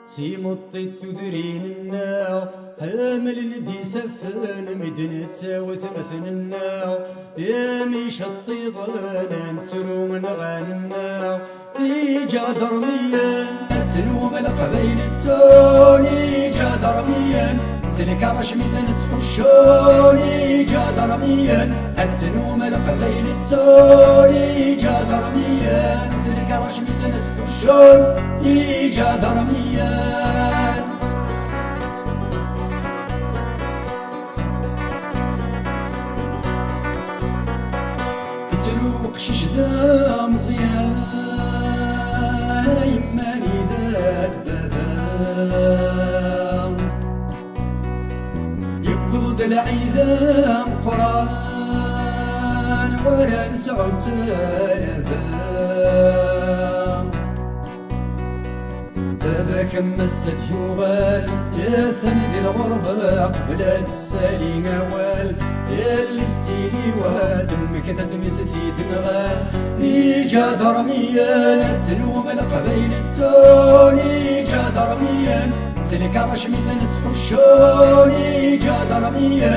سيمطي تدرين الناو حامل ندي سفن مدن تاوث مثل الناو يامي شطي ظنان ترو من غاننا إيجا درميا تلوم القبيل التون إيجا درميا سلك رشمي تحشون إيجا درميا تلوم القبيل التون إيجا درميا سلك رشمي تحشون إيجا درميا تروق شش ذا مزيان يماني ذات بابان يقود العيدان قران ولا نسعود تلبان ذاك مست يوغال يثني الغربة قبلات السالي نوال اللي ستيلي وثمك تدمستي تنغال إيجا درميا تلوم القبيل التون إيجا درميا سلك رشمي تحشون إيجا درميا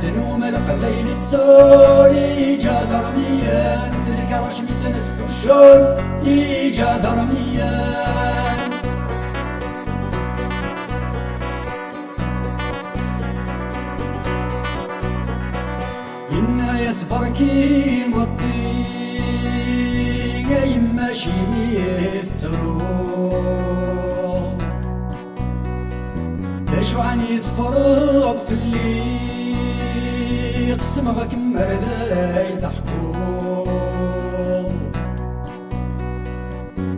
تلوم القبيل التون إيجا درميا سلك رشمي تحشون إيجا درميا إنا يسبركي مطين يما شيميث تروح تشو عني تفرض في اللي قسمغك مرذاي تحكم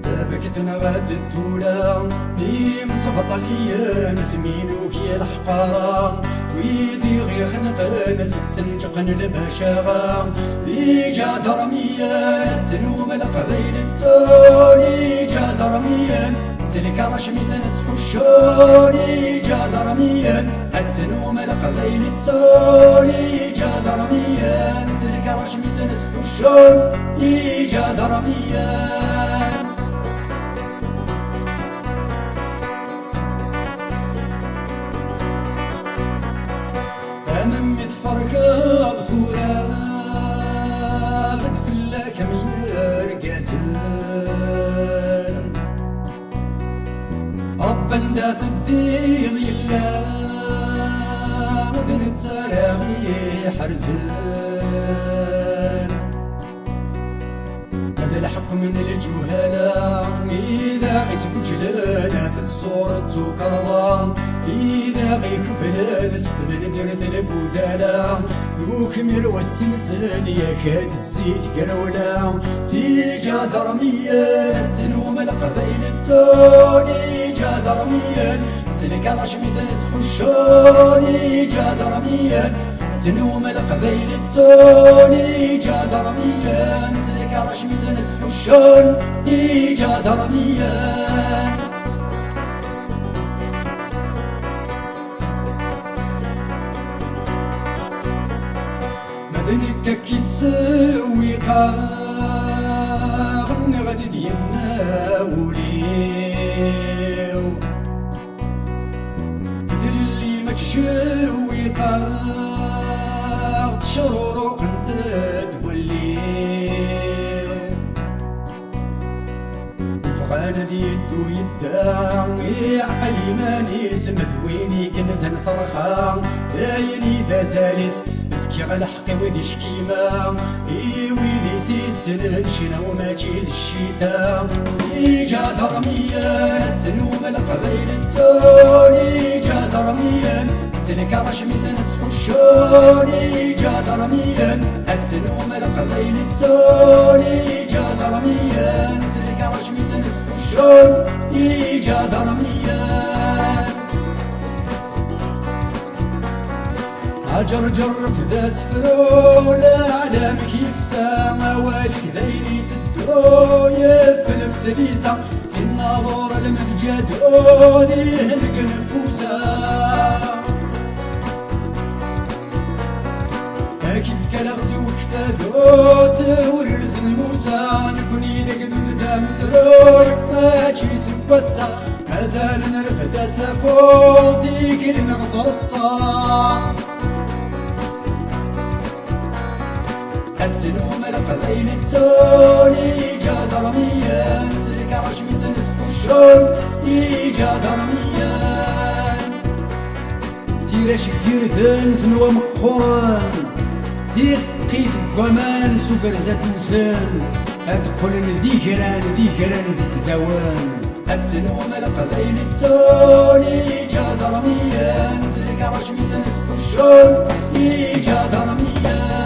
تابك ثنغات الدولة ميم صفط ليا نسمينوك يا الحقارة ويذي غير خنق ناس السنجقن البشاغة إيجا درميا تلوم القبيل التون إيجا درميا سلك رشمي تحشون إيجا درميا تلوم القبيل التون إيجا درميا سلك رشمي تحشون إيجا درميا أمم تفركض ثواب تفلا كم يرقاسن ربا دا تديض يلا مذن التراغي حرزان هذا الحكم من الجهلاء إذا غيسف جلالات الصورة كرضان إذا غيك بلا نستمن درت البودالا دوك ميرو السمسان يا كاد الزيت قرولا في جا درميا تلوم القبيل التوني جا درميا سلك رشمي تحشوني جا درميا تلوم القبيل التوني جا درميا سلك رشمي تحشوني جا درميا ذنك كي تسوي قاغن غادي ديالنا وليو تذل اللي ما تشوي قاغ تشرروق انت توليو الفغان ذي يدو يدام عقلي ماني سمثويني كنزل صرخام يايني ذا زالس كي غلحقي ويدي شكيمة ويدي سيسن شنو ما جيد الشتاء إيجا درميا تلوم القبيل التون إيجا درميا سلك رشمي تحشون إيجا درميا تلوم القبيل التون إيجا درميا سلك رشمي تحشون إيجا درميا أجر جرف ذا سفرو لا علام كيف سما والك ذيلي تدو يفلف تليسا تناظر المنجدون يهلق نفوسا أكيد كالغزو كفاذوت ورث الموسى نكوني لقدود دام سروي ما جيس بوسا ما مازال نرفد سفول ديك نغفر الصام التنوم القليل التوني جاد رميان سلك رشمد نتكشون يجاد رميان دير شكير ذن ثنوى مقران دير قيف قمان سوفر زاتوسان أتقولن ذيكران زكزوان التنوم القليل التوني جاد رميان سلك رشمد نتكشون يجاد رميان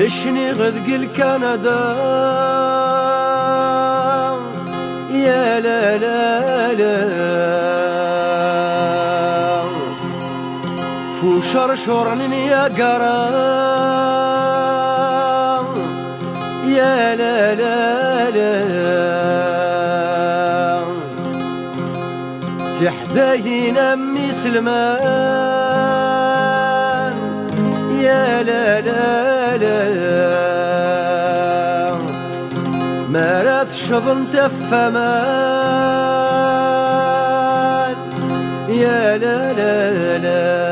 اشني غذق الكندا يا لا لا لا فو شرشر يا قرا يا لا لا لا في حداين امي سلمان يا لا لا لا ما راث شظن تفمان يا لا لا لا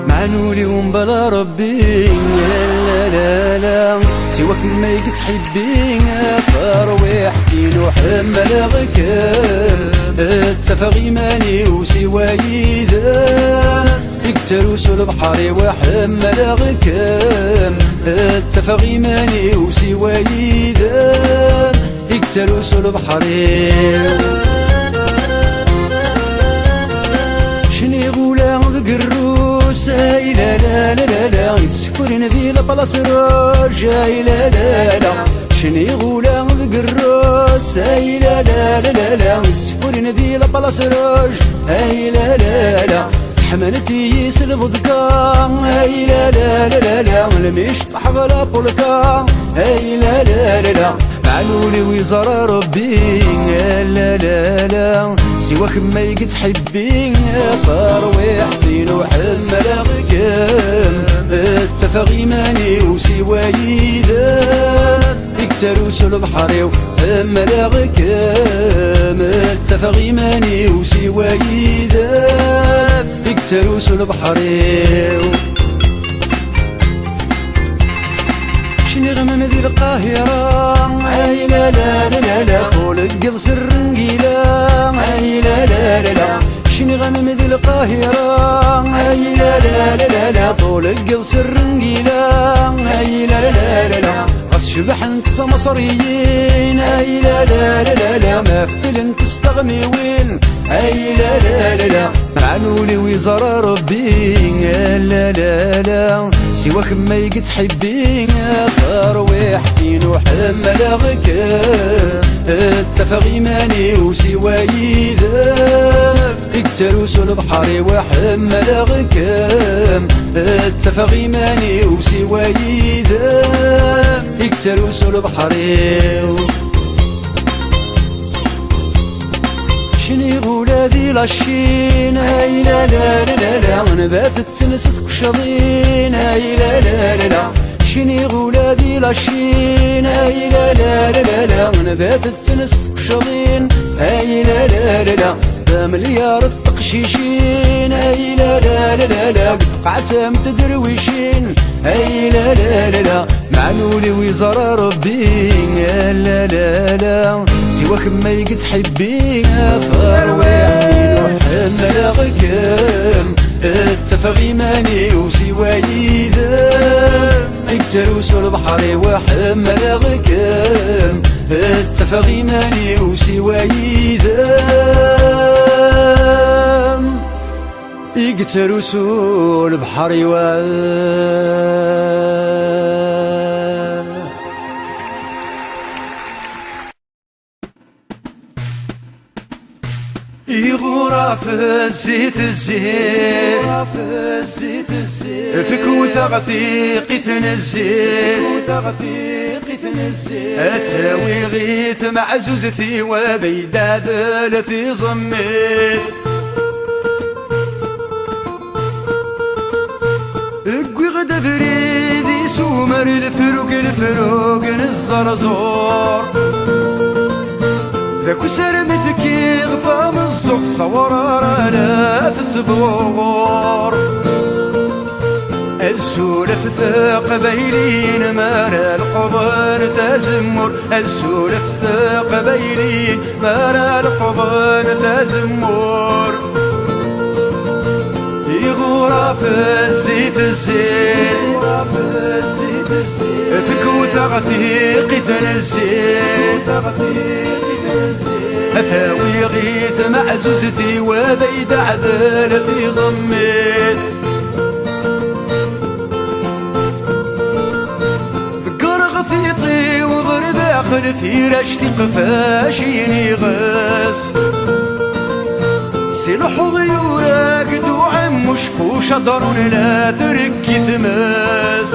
معنولي ومبلا ربي يا لا لا لا سواك ما يقت حبين فرويح كيلو حمل غكام التفاغي ماني وسواي ذا يكتروس البحر وحمل غكام التفاغي ماني وسواي ذا يكتروس البحر شني غولا ذقروس اي لا لا لا لا يتسكرين ذي لبلاص رجاي لا لا لا شني غولا ذقروس اي لا لا لا لا يتسكرين ذي لبلاص رج اي لا لا لا تحملتي يسلف ضكا اي لا لا لا لا المش حضر بولكا اي لا لا لا لا معلولي ويزار ربي لا لا لا سواك ما يقت حبي فرويح دينو حمل غكام التفاغي ماني وسواي ذا يكتروس البحر وحمل غكام التفاغي ماني وسواي ذا يكتروس البحر شني غمم ذي القاهرة اي لا لا لا لا طولك قض سرنقيلة اي لا لا لا لا شني غمم ذي القاهرة اي لا لا لا لا طولك قض سرنقيلة اي لا لا لا لا غص شبح انت مصريين اي لا لا لا لا ما فتل انت تستغني وين اي لا لا لا لا معنولي ويزار ربي لا لا لا سواك ما يقت حبي فرويح دينو حمل غكام التفاغي ماني وسواي ذاب يكتروس البحر وحمل غكام التفاغي ماني وسواي ذاب يكتروس البحر شني غولا ذي لاشين اي لا لا لا لا نبات التنس تكشضين اي لا لا لا لا شني غولا ذي لاشين اي لا لا لا لا نبات التنس تكشضين اي لا لا لا لا بمليار التقشيشين اي لا لا لا لا قفقعتهم تدرويشين اي لا لا لا لا معنولي ويزار ربي لا لا لا سواك ما يقت حبي فرويح دينو حمل غكام التفاغي ماني وسواي ذا يكتروس البحر وحمل غكام التفاغي ماني وسواي ذا يقتروس البحر يغورا في الزيت فيك وثغثيق الزيت أتاوي غيث مع زوزتي وذي دادلتي ضميت اقوي غدا فريدي سومر الفروق الزرزور ذاك سر مثكي غفام الزغ صور رانا في الصبور السولف ثاق بيلين مارا القضان تزمر السولف ثاق بيلين مارا القضان تزمر يغورا في الزيت فيك وثغثيق الزيت أثاوي غيث مع زوزتي وذي دعذلتي ضميت ذكر غثيطي وغر داخل في رشتي قفاشيني غاس سلح ضيورك دوعم مشفو شطر لا تركي ثماس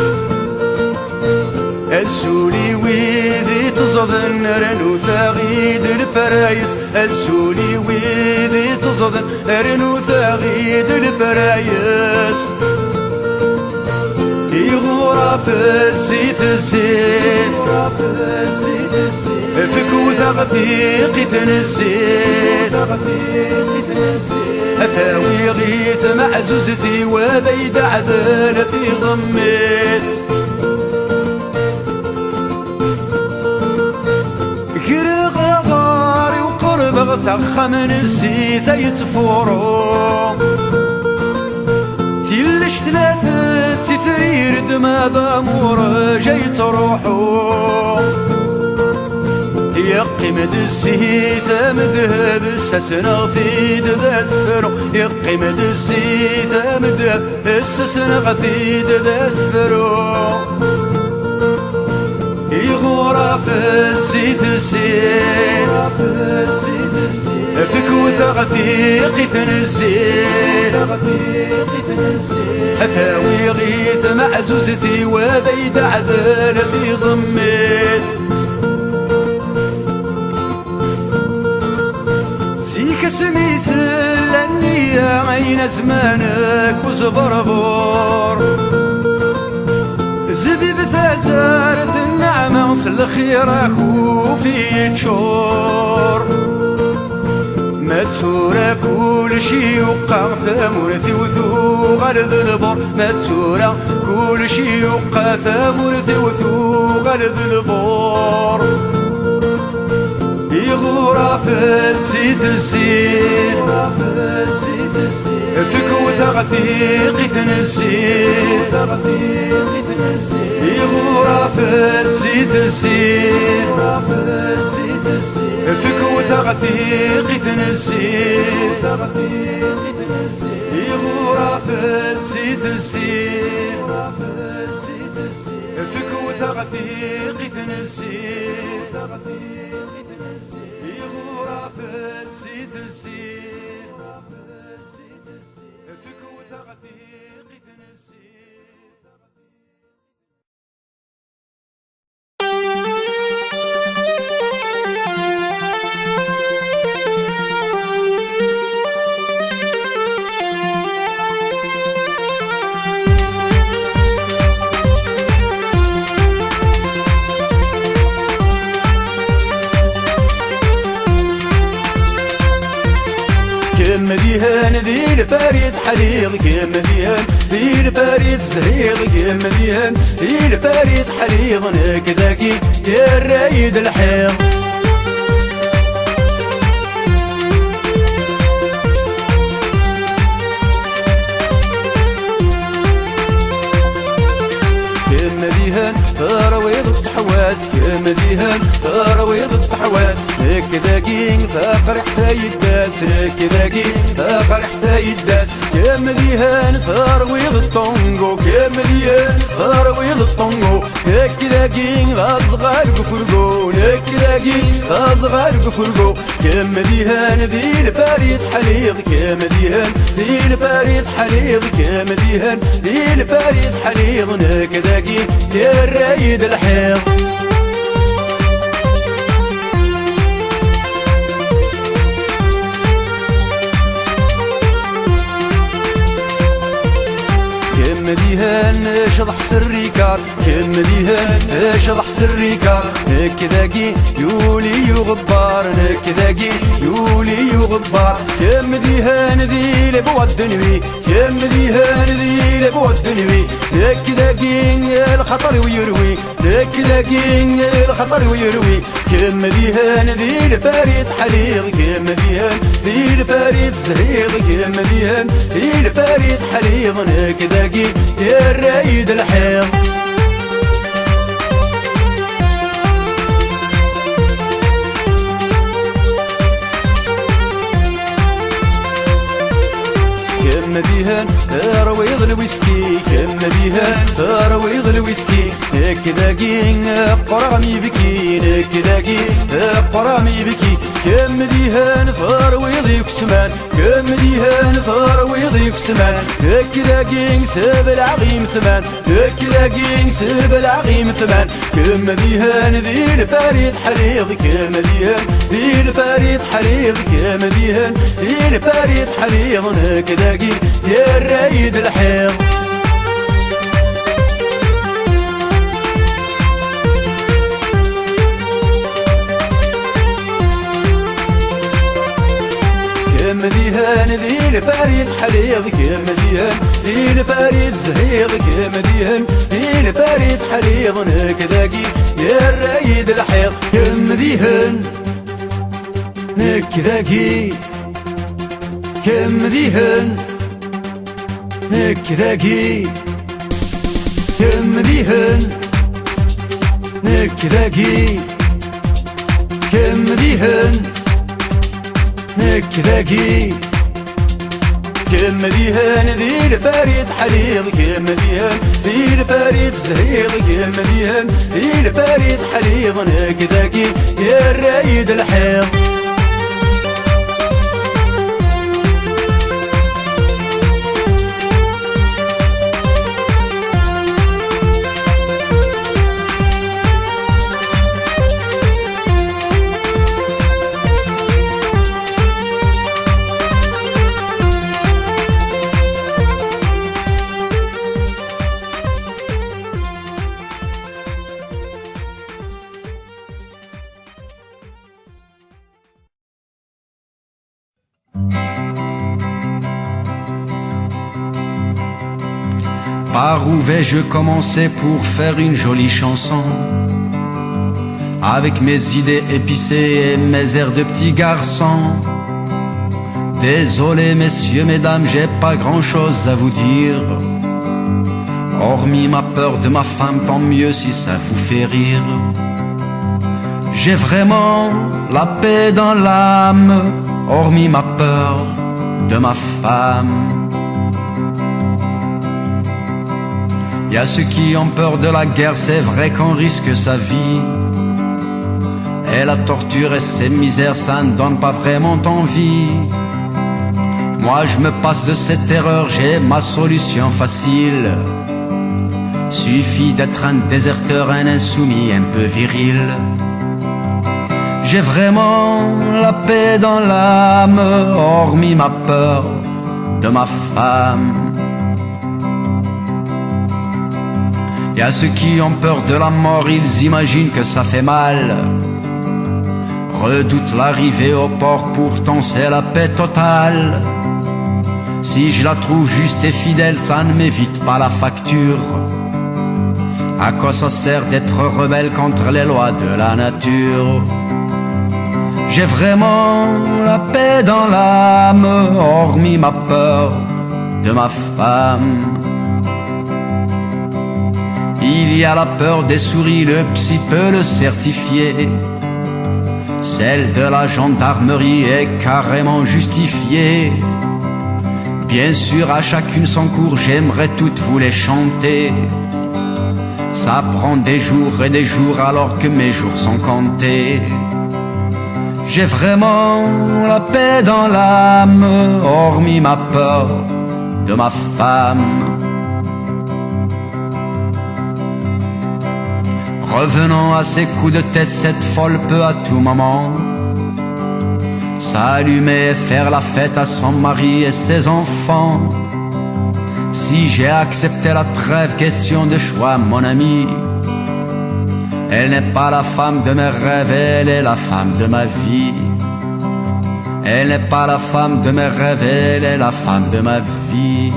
السولي ويذي تزضن رنو ثاغيد البرايس السولي ويذي تزضن رنو ثاغيد البرايس يغورا في الزيت فيك وثغثيق الزيت أثاوي غيث مع زوزتي وذي دعذلتي ضميت غاري وقرب سخ من الزيت يتفورو ثلش ثلاثة تفرير دما ضامور جاي تروحو يقيم الزيت مذهب السسنا في ذا زفرو يقيم الزيت مذهب السسنا في ذا زفرو يغورا في الزيت فيك وثغثيق الزيت أثاوي غيث مع زوزتي وذي دعذلتي ضميت زيك سميت لاني عين زمانك وزبربور زبيب ثازارت النعمة وصل خيرك وفي تشور ما تسورا كل شي وقع ثمورتي وثوغ الذلبور ما تسورا كل شي وقع ثمورتي وثوغ الذلبور يغورا في الزيت فيك وثغثيق الزيت يغورا في الزيت فيك وثغثيق الزيت يغورا في الزيت فيك وثغثيق الزيت يغورا في الزيت فيك وثغثيق الزيت كم ديهان ذي الباريد حليض كم ديهان ذي الباريد زهيض كم ديهان ذي الباريد حليض نكذاكي يا الرايد الحيض كم ديهان ترويض تحوال يداس كمديهن ترويض التحوال هكذاكي ثاقر حتى يداس هكذاكي ثاقر حتى يداس كمديهن ترويض الطنقو كمديهن ترويض الطنقو هكذاكي غازغال قفرقو هكذاكي غازغال قفرقو كمديهن ذي الباريد حليض كمديهن ذي الباريد حليض كمديهن ذي الباريد حليض هكذاكي يا الرايد الحيض كمديهن شضح سريكار كمديهن شضح سريكار هكذاكي يولي وغبار هكذاكي يولي وغبار كمديهن ذي لبو الدنوي كمديهن ذي لبو الدنوي هكذاكي الخطر ويروي هكذاكي الخطر ويروي كمديهن ذي الباريد حليض كمديهن ذي الباريد زهيض كمديهن ذي الباريد حليض هكذاكي يا الرايد الحيض كمديهن رويض الويسكي كمديهن رويض الويسكي هكذاكي قرامي بكي هكذاكي قرامي بكي كمديهن رويض يكسمان كمديهن رويض يكسمان هكذاكي سب العقيم ثمان هكذاكي سب العقيم ثمان كمديهن ذي الباريد حليض كمديهن ذي الباريد حليض كمديهن ذي الباريد حليض هكذاكي يا الرايد الحيض كمديهن ذي الباريد حليض كمديهن ذي الباريد زهيض كمديهن ذي الباريد حليض هكذاكي يا الرايد الحيض كمديهن هكذاكي كمديهن هكذاكي كمديهن هكذاكي كمديهن هكذاكي كمديهن ذي الباريد حليض كمديهن ذي الباريد زهيض كمديهن ذي الباريد حليض هكذاكي يا الرايد الحيض Par où vais-je commencer pour faire une jolie chanson? Avec mes idées épicées et mes airs de petit garçon. Désolé messieurs, mesdames, j'ai pas grand-chose à vous dire. Hormis ma peur de ma femme, tant mieux si ça vous fait rire. J'ai vraiment la paix dans l'âme, hormis ma peur de ma femme. Y a ceux qui ont peur de la guerre, c'est vrai qu'on risque sa vie. Et la torture et ses misères, ça ne donne pas vraiment envie. Moi je me passe de cette erreur, j'ai ma solution facile. Suffit d'être un déserteur, un insoumis, un peu viril. J'ai vraiment la paix dans l'âme, hormis ma peur de ma femme. Y a ceux qui ont peur de la mort, ils imaginent que ça fait mal. Redoutent l'arrivée au port, pourtant c'est la paix totale. Si je la trouve juste et fidèle, ça ne m'évite pas la facture. À quoi ça sert d'être rebelle contre les lois de la nature? J'ai vraiment la paix dans l'âme, hormis ma peur de ma femme. Il y a la peur des souris, le psy peut le certifier. Celle de la gendarmerie est carrément justifiée. Bien sûr, à chacune son cours, j'aimerais toutes vous les chanter. Ça prend des jours et des jours alors que mes jours sont comptés. J'ai vraiment la paix dans l'âme, hormis ma peur de ma femme. Revenons à ces coups de tête, cette folle peut à tout moment s'allumer et faire la fête à son mari et ses enfants. Si j'ai accepté la trêve, question de choix, mon ami. Elle n'est pas la femme de mes rêves, elle est la femme de ma vie. Elle n'est pas la femme de mes rêves, elle est la femme de ma vie.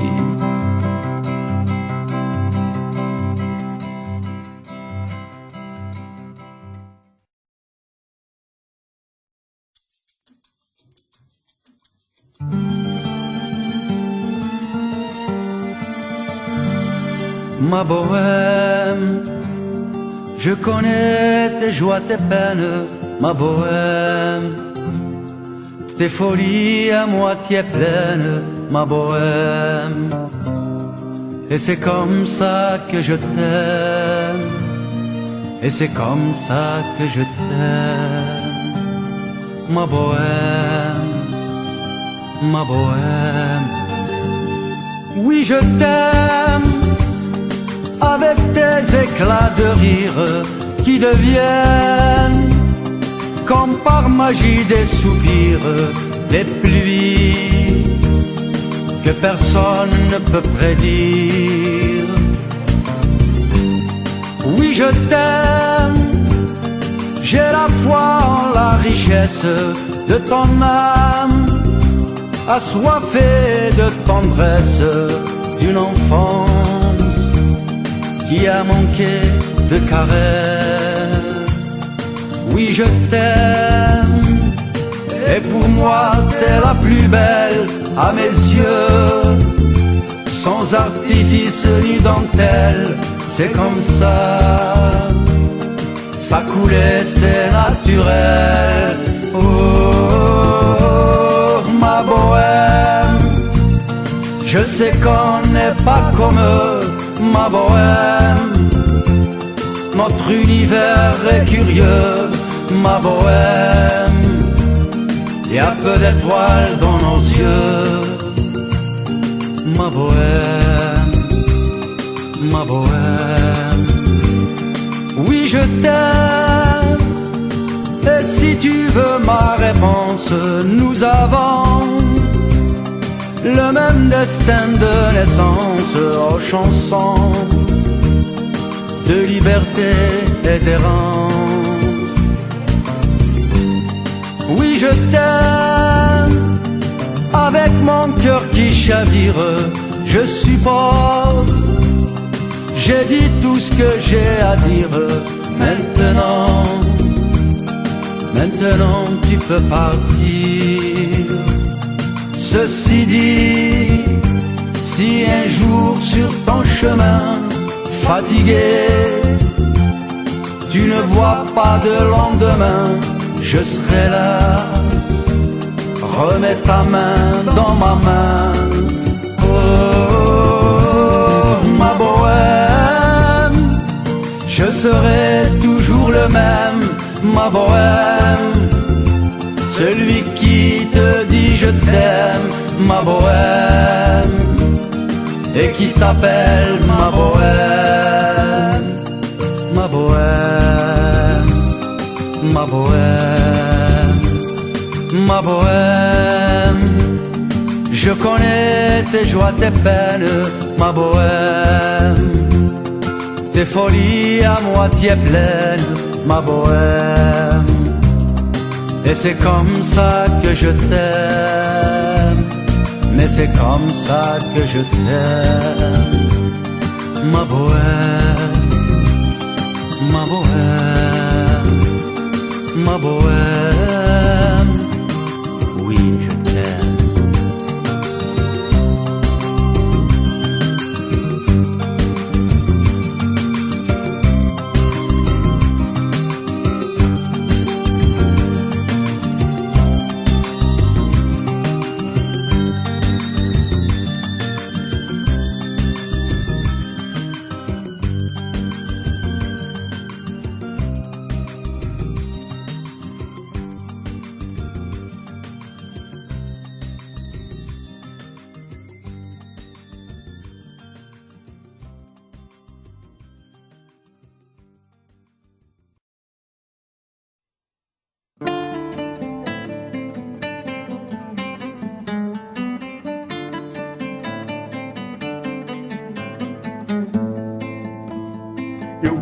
Ma bohème, je connais tes joies, tes peines, ma bohème, tes folies à moitié pleines, ma bohème. Et c'est comme ça que je t'aime, et c'est comme ça que je t'aime, ma bohème, ma bohème. Oui, je t'aime avec tes éclats de rire qui deviennent comme par magie des soupirs, des pluies que personne ne peut prédire. Oui, je t'aime, j'ai la foi en la richesse de ton âme, assoiffée de tendresse d'une enfance qui a manqué de caresses. Oui, je t'aime, et pour moi t'es la plus belle à mes yeux. Sans artifice ni dentelle, c'est comme ça, ça coulait, c'est naturel. Oh, ma bohème, je sais qu'on n'est pas comme eux, ma bohème. Notre univers est curieux, ma bohème. Y a peu d'étoiles dans nos yeux, ma bohème, ma bohème. Oui, je t'aime, et si tu veux ma réponse, nous avons le même destin de naissance, aux chansons de liberté et d'errance. Oui, je t'aime, avec mon cœur qui chavire, je suppose. J'ai dit tout ce que j'ai à dire, maintenant, maintenant tu peux partir. Ceci dit, si un jour sur ton chemin fatigué, tu ne vois pas de lendemain, je serai là. Remets ta main dans ma main. Oh, ma bohème, je serai toujours le même, ma bohème. Celui qui te dit je t'aime, ma bohème, et qui t'appelle ma bohème, ma bohème, ma bohème, ma bohème. Je connais tes joies, tes peines, ma bohème, tes folies à moitié pleines, ma bohème. Et c'est comme ça que je t'aime, mais c'est comme ça que je t'aime, ma bohème, ma bohème, ma bohème. Oui, je t'aime.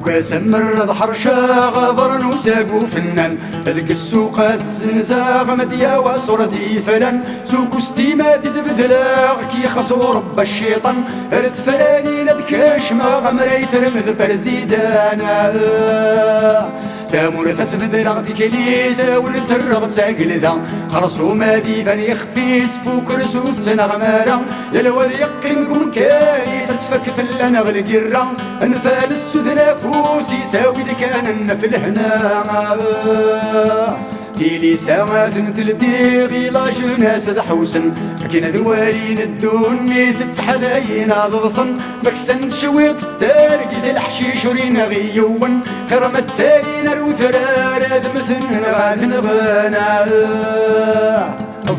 وكاسمر ظهر غابر وساقو فنان هذيك السوق الزنزاغ مديا وصردي فلان سوق ستيمات دبدلاغ كي خزو رب الشيطان رد فلاني نبكاش ما غمري ترمذ برزيدانا تامور تسبدل غدي كليسة ونترغ تاقل ذا خرصو مادي فاني يخفيس فوق رسوس تنغمارا يلوذ يقيم قم كايس تفك فلان غلق الرا انفال السود نفوسي ساوي كان النفل هنا تيلي ساعات نتلدي غيلا جناس دحوسن كنا ذوالين الدوني تتحداينا ضغصن مكسن شويط التارق دي الحشيش ورينا غيوان خير ما التالينا الوترار ذمثن غاثن غانا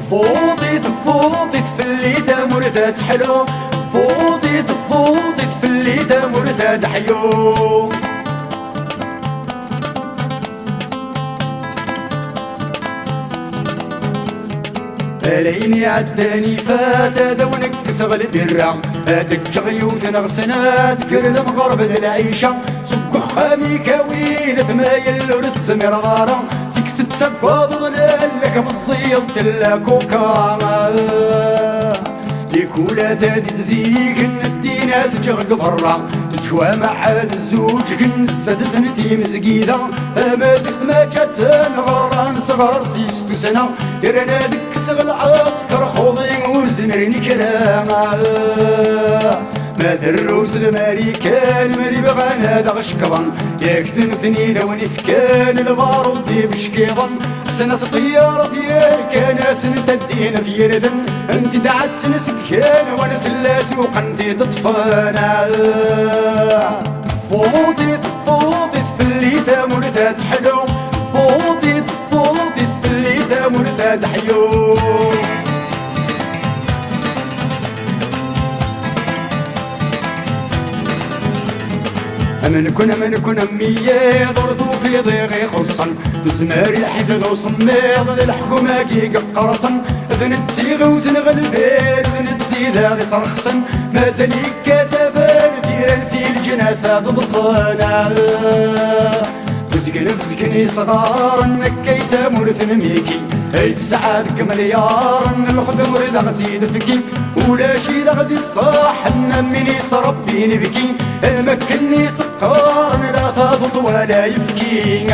فوضي تفوضي تفلي تامور ذات حلو فوضي تفوضي تفلي تامور ذات حيو ليني عداني فات دونك سغل برا هادك جغيوث نغسنات كرل مغرب العيشة سك خامي كوين ثمايل ورد سمير غارة سكت التقوى ظلال لك مصيض دلا كوكا لكولا ذادي زديك الدينات جغق برا تجوى مع الزوج كنسة سنتي مزقيدة ما زقت ما جات نغران صغار سيستو سنة يرانا ذك سغل عسكر خوضي وزمرني كراما ما دروس الامريكان مري بغانا دا غشكبان يكتن ثنين ونفكان البارود دي بشكيضن سنة طيارة ديالك انا سنة الدين في يردن انت دعسن سكان وانا سلاس وقنتي تطفانا فوضي تفوضي تفلي تامور ذات حلو فوضي تفوضي تفلي تامور ذات حيو من كن أمية ضرثو في ضيغي خصا بزماري الحفظ وصميض للحكومة كي قرصا ذن التيغ وذن غلبين ذن التيذاغي صرخصا مازالي كتفان ديران في الجناسة ضصانا بزقني صغار نكي تامور ثنميكي هيد سعادك مليار الخدم رضغتي دفكي ولا شي لغدي الصاح مني تربي نبكي مكني سقار لا فاضط ولا يفكي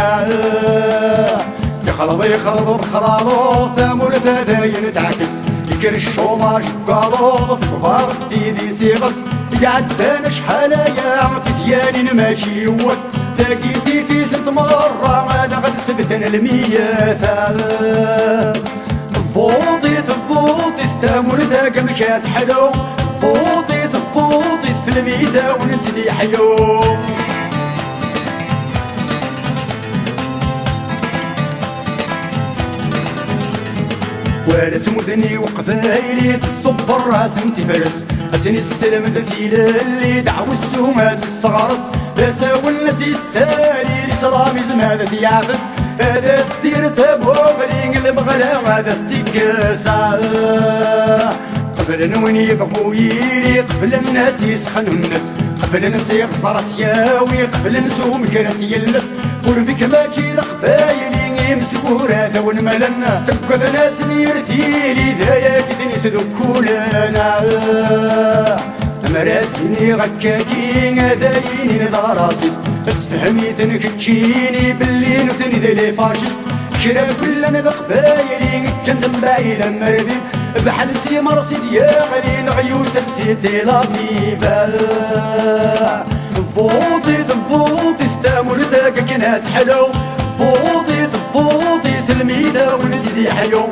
يخلط بخلاطو ثامور تداين تعكس يكر الشوماج بقاضو فضاغ في ذي سيغس يعدان شحالايا تدياني ماشي يوت تاقيتي في 6 مرة هذا غد سبتن المية فوضي تفوضي ستامور ذاك مكات حلو فوضي تفوضي في الميدة ونتدي حيو ولا تمدني وقبايلي تصب الراس انتي فرس اسني السلم ذاتي اللي دعو السومات الصغرس لا ساولتي السالي لسرامي زمادتي يعفس هذا ستير تبوغلين المغلا هذا ستيكسا قبل نوني بقويلي قبل الناتي يسخن الناس قبل نسيق صارت ياوي قبل نسوم كانت يلس وربك ما جي لقبايلي مسكور هذا ونملنا تبقى ناس يرثيلي ذايا كذني سدكولنا مراتيني غكاكين دايني ضراسيست اسفهمي تنكتشيني باللي نثني ذي فاشست كرا كلنا ذقبايلي جندم بايلا مردي بحال سي مرسي ديالي نغيوس بسيتي لطيفة فوضي تفوضي ستامور ذاك كانت حلو فوضي تفوضي تلميذة ونزيدي حلو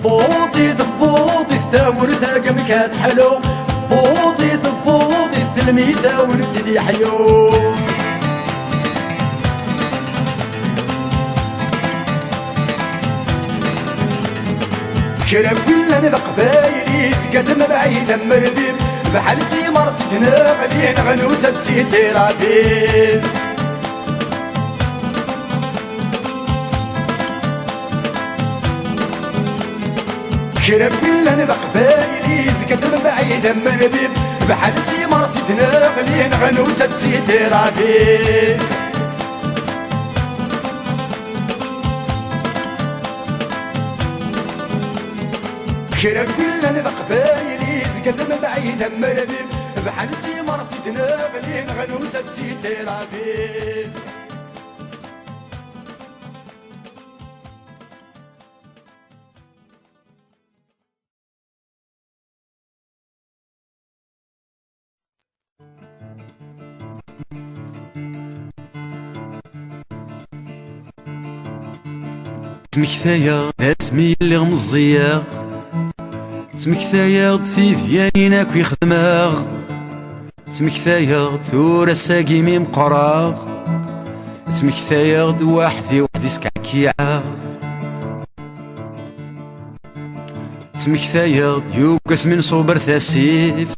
فوضي تفوضي ستامور ذاك مكات حلو فوضي تفوضي تلميذة ونزيدي حلو كرا كلنا القبايلي سكدم بعيدا مرديف بحال سي مرسيتنا غلينا غنوسة بسيتي لطيف كرا كلنا القبايلي سكدم بعيدا مرديف بحال سي مرسيتنا غلينا غنوسة بسيتي لطيف كرا كلنا ذقبايلي زقدم بعيد مربيب بحال سيمار سيدنا غلين غنوسة سيتي لافيل. تمكثايا اسمي اللي غمزيا تمكثايا في ذيانينا كي خدماغ تمكثايا تورا ساقي ميم قراغ تمكثايا وحدي سكعكيعة تمكثايا يوكس من صوبر ثاسيف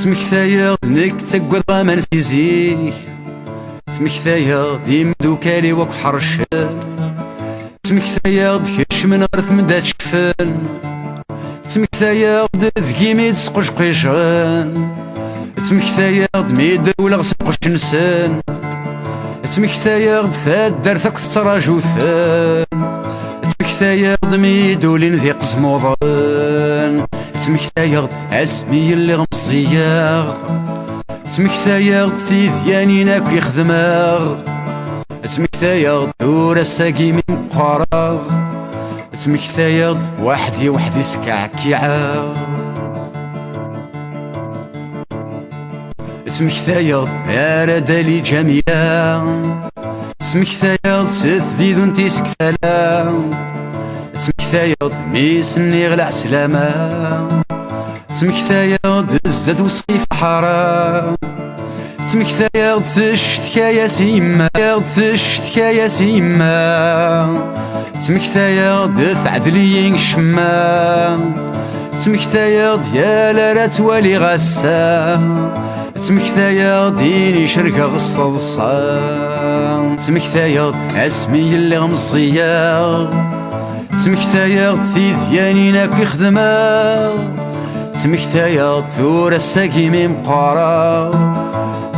تمكثايا نك تقوى ضامان تيزيك تمكثايا ديم دوكالي وك حرشان تمكثايا كيش من غرث من دات شكفان تمكثايا ذكيمي تسقش قيشان تمكثايا ميد ولا غسقش نسان تمكثايا ثاد دارثك تراجو ثان تمكثايا ميد ولين ذي قزموضان تمكثايا اسمي اللي غمزياغ تمكثايا في ذيانينا كي خدماغ تمكثايا دورا ساقي من قراغ تمكثايا وحدي سكعكيعة تمكثايا يا ردالي جميلة تمكثايا ستذيذ انتي سكثالا تمكثايا ميسني غلع سلامة تمكثايا دزت وسقيف حرام تمكثايا تشتكا يا سيما تشتكا يا سيما تمكثايا دفع ذليين شما تمكثايا ديال راه توالي غسا تمكثايا ديني شركة غسط الصا تمكثايا اسمي اللي غمزيا تمكثايا في ذيانينا كي خدما تمكثايا تورا ساقي ميم قارا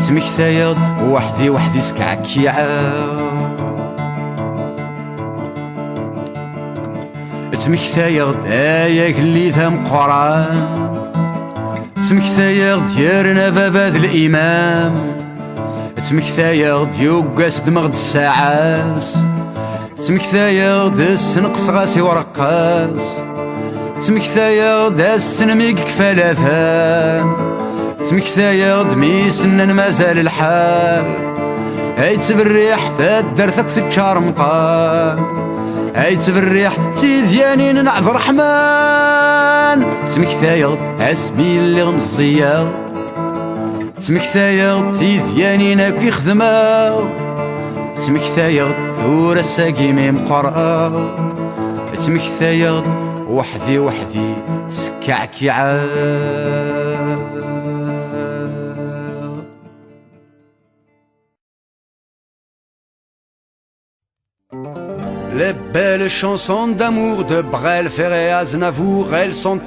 تمكثايا وحدي سكعكيعة تمكثايا آيا اللي ذم قران تمكثايا ديارنا بابا ذا الإمام تمكثايا ديوقاس دمغ الساعاس تمكثايا دس نقص غاسي ورقاس تمكثايا دس نميك كفالافان تمكثايا دميسنن مازال الحال هاي تبريح ثاد درثك تتشار مقام هاي تبريح تيذيانين نعذ رحمن تمكثايا اسمي اللي غمزيا تمكثايا تيذيانين كي خدما تمكثايا تورا ساقي ميم قرا تمكثايا وحدي سكعكيعة Les belles chansons d'amour de Brel, Ferré, Aznavour, elles sont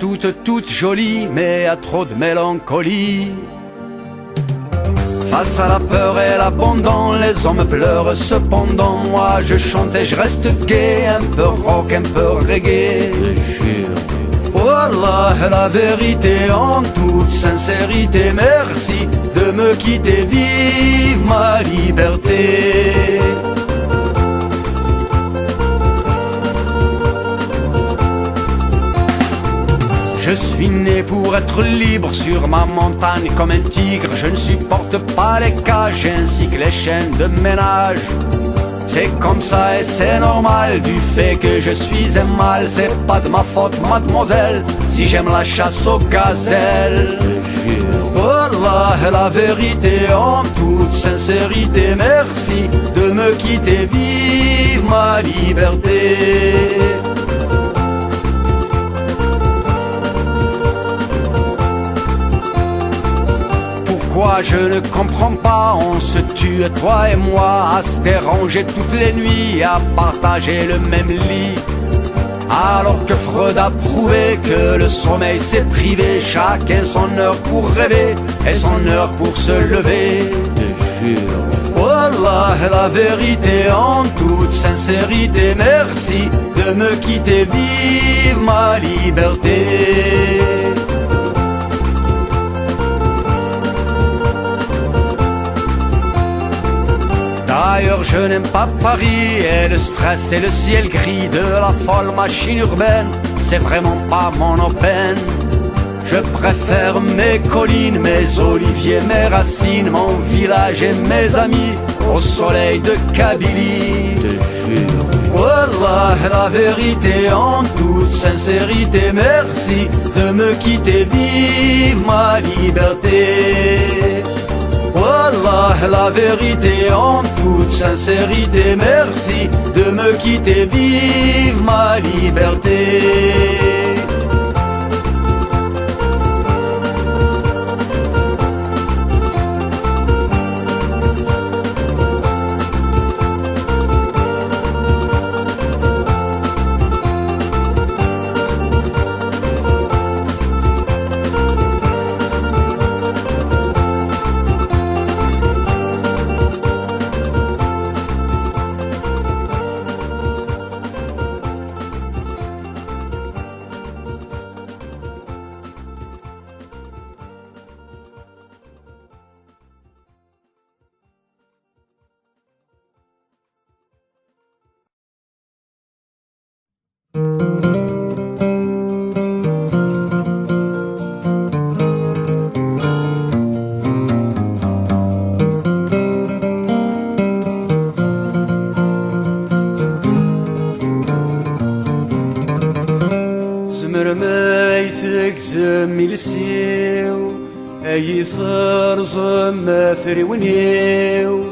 toutes jolies, mais à trop de mélancolie. Face à la peur et l'abandon, les hommes pleurent cependant. Moi je chante et je reste gai, un peu rock, un peu reggae. Wallah, la vérité en toute sincérité, merci de me quitter, vive ma liberté. Je suis né pour être libre sur ma montagne comme un tigre. Je ne supporte pas les cages ainsi que les chaînes de ménage. C'est comme ça et c'est normal, du fait que je suis un mâle. C'est pas de ma faute, mademoiselle, si j'aime la chasse aux gazelles. Wallah, la vérité en toute sincérité, merci de me quitter, vive ma liberté. Je ne comprends pas, on se tue toi et moi à se déranger toutes les nuits, à partager le même lit. Alors que Freud a prouvé que le sommeil c'est privé, chacun son heure pour rêver et son heure pour se lever. Wallah, la vérité en toute toute sincérité, merci de me quitter, vive ma liberté. D'ailleurs je n'aime pas Paris et le stress et le ciel gris de la folle machine urbaine, c'est vraiment pas mon aubaine. Je préfère mes collines, mes oliviers, mes racines, mon village et mes amis au soleil de Kabylie. Je jure, Wallah, la vérité en toute sincérité, merci de me quitter, vive ma liberté. Wallah, la vérité en toute sincérité, merci de me quitter, vive ma liberté. ميلسيو أي ثرزم ما ثريونيو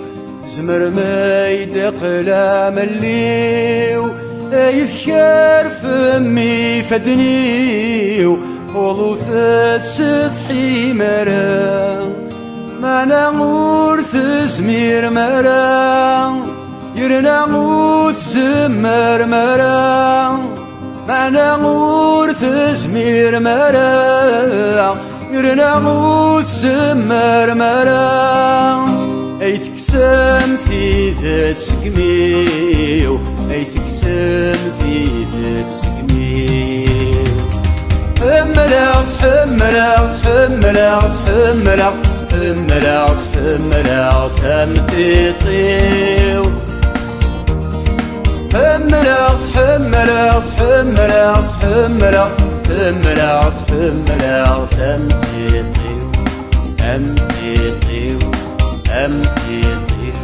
زمر ما يدق لا مليو أي ثكار فمي فدنيو خذو ثسثحي مرا ما نغورث زمير مرا يرنا موث زمر مرا ما نغورث زمير مرا يرنا موث زمر مرا أي تكسم في ذات سقميو أي تكسم في ذات سقميو حملت حملت حملت حملت حملت حملت همتطيو حملت حملت حملت حملت حملت حملت همتطيو همتطيو همتطيو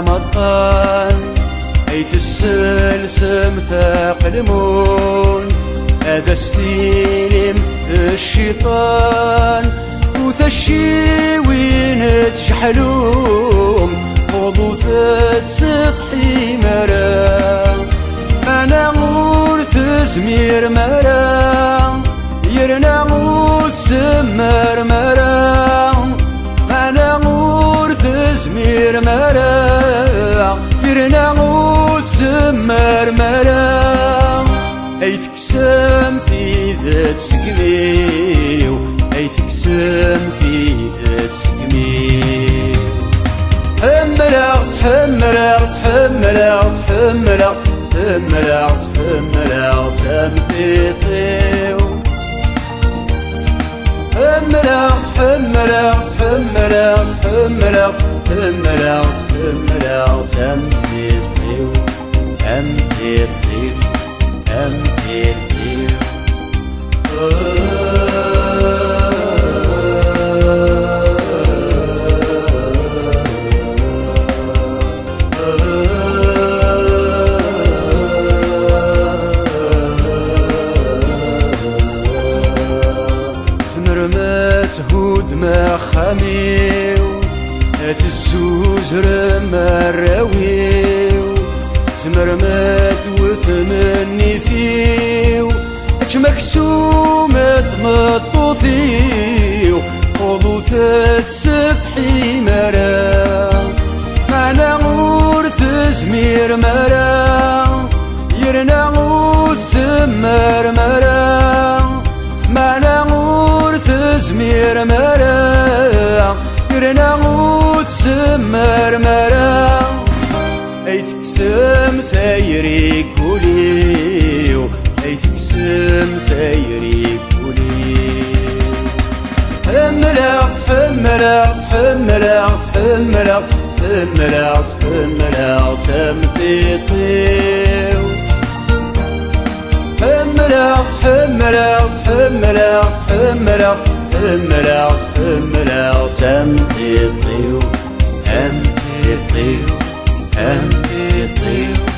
مطان أيث السلسم ثاقل موت هذا استلم الشيطان وثشي وين تجحلوم خذوا ثات سطحي مرا أنا غورث زمير مرا يرنا غوث زمر مرا أنا غورث زمير مرا يرنا غوث زمر مرا أي تكسم في ذات سقميو أي تكسم في ذات سقميو حملت حملت حملت حملت حملت حملت همتطيو حملت حملت حملت حملت حملت حملت همتطيو همتطيو همتطيو تهود ما خميو تزوز رما الراويو زمر ما توثمني فيو اش مكسومة مطوثيو خذو ثات سفحي مرا مرمرة يرنا وتسمر مرة أي تكسم ثيري كوليو أي تكسم ثيري كوليو حملت حملت حملت حملت حملت حملت تمتيطيو حملت حملت حملت حملت حملت حملت تمتيطيو تمتيطيو تمتيطيو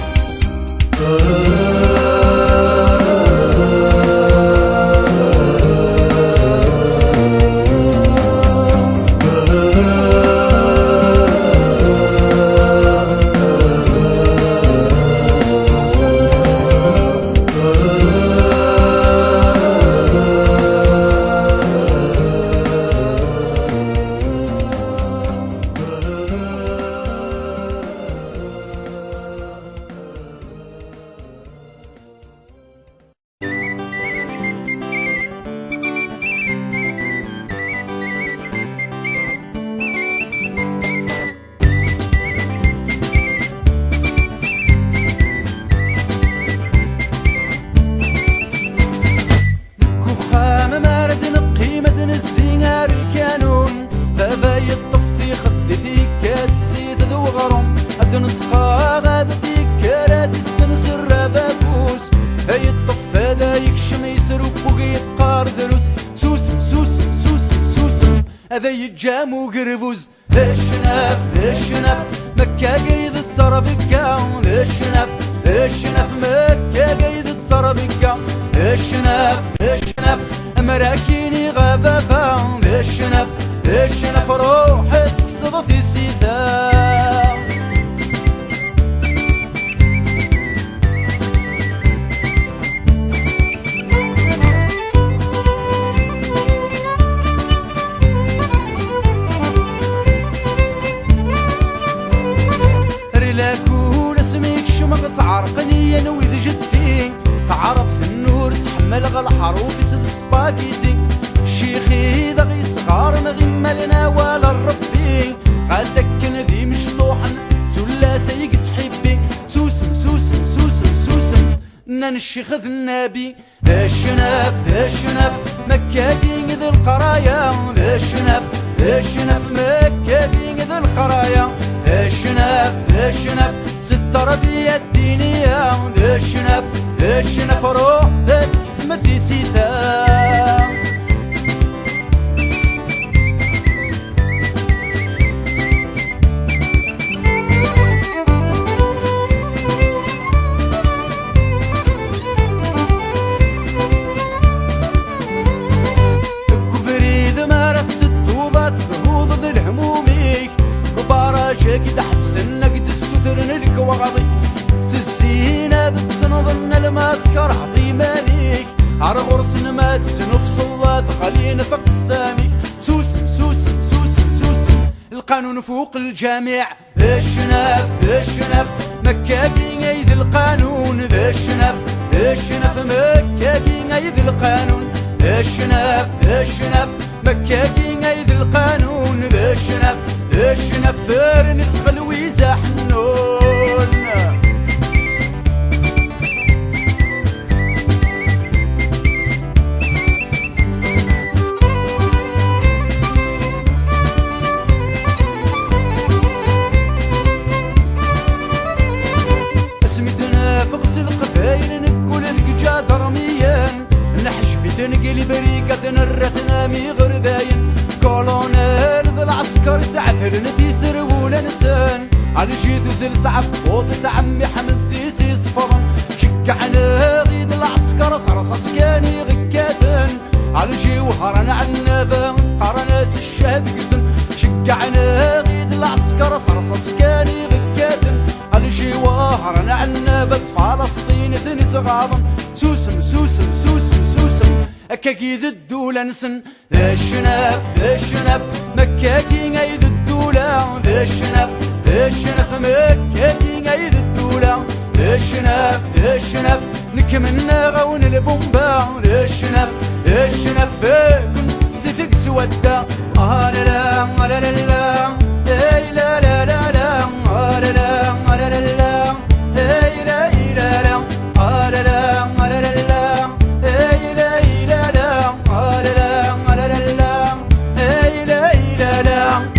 هذا يتجامو قربوز الشنف الشنف مكة قيد التربكة الشنف الشنف مكة قيد التربكة الشنف الشنف مراكيني غبابة الشنف الشنف روحي تكسر في السيثام عرقني انا وذ جدي فعرف النور تحمل غالحروف يسد سباكيتي شيخي ذغي صغار نغي مالنا ولا الربي غازكن ذي مشطوحن زولا سيق تحبي سوسم سوسم سوسم سوسم نان الشيخ ذي النبي الشنف الشنف مكة دين ذي القرايا الشنف الشنف مكة دين ذي القرايا الشنف الشنف ست ربيع الدينية الشنف الشنف روح تكسم في سيثام كفري ذمارة التوضات ذهوض ذي الهموميك كبارة جاكي دحف سنك نلك وغضي تزينا ذا تنظن لما ذكر عظيمة ليك عر غرس ما تسنف صلاة خلينا فوق السامي سوسم سوسم سوسم سوسم القانون فوق الجميع الشنف الشنف مكة بين ايد القانون الشنف الشنف مكة بين ايد القانون الشنف الشنف مكة بين ايد القانون الشنف الشنف ثار ندخل ويزاح تنقلي بريقة نرثنا مي غرداين كولونيل ذا العسكر سعثر نثي سرول نسان على جيت وزلت عفوت عمي حمد ثيسي صفضن شكعنا غيد العسكر صرصص كاني غكاثن على جي وهرنا عنابا قرنات الشهد قزن شكعنا غيد العسكر صرصص كاني غكاثن على جي وهرنا عنابا فلسطين ثني صغاضن سوسم سوسم سوسم سوسم أكاكيد الدولة نسن ذا الشنف ذا الشنف مكاكي غيد الدولة ذا الشنف ذا الشنف مكاكي غيد الدولة ذا الشنف ذا الشنف نكملنا غون البومبا ذا الشنف ذا الشنف كنت سفك مسودة لا لا لا لا لا اي لا لا لا لا لا لا لا لا لا اي لا لا لا لا لا لا لا لا اي لا لا لا لا لا لا لا اي لا لا لا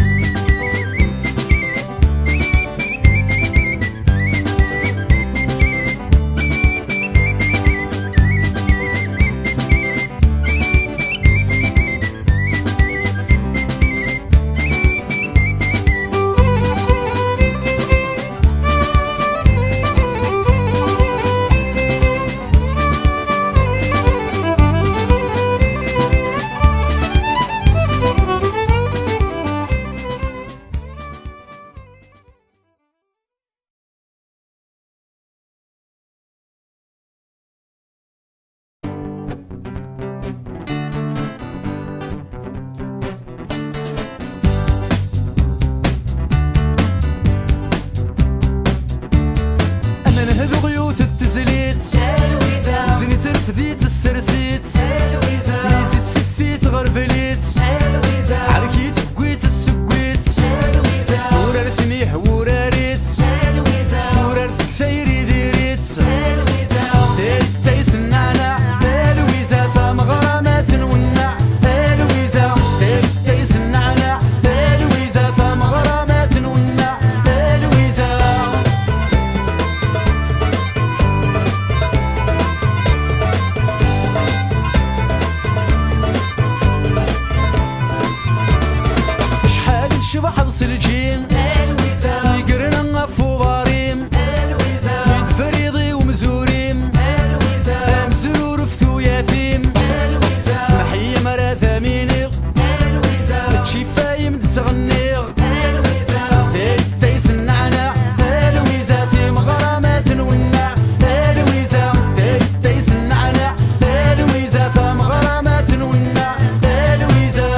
وزنيت رفديت السرسيت نزيد سفيت غرفليت عركيت بقيت السكويت ورارتني حوراريت ورارت كثيري ديريت تيس النعناع لويزا ثم غرامات نونع لويزا تيس النعناع لويزا ثم غرامات نونع لويزا شبح السلجين يقرنا فوضاريم ميد فريضي ومزوريم مزرور فتو يتيم سمحي مرا ثميني تشي فايم تغنيغ تيس النعناع لويزا ثيم غرامات نونع لويزا تيس النعناع لويزا ثم غرامات نونع لويزا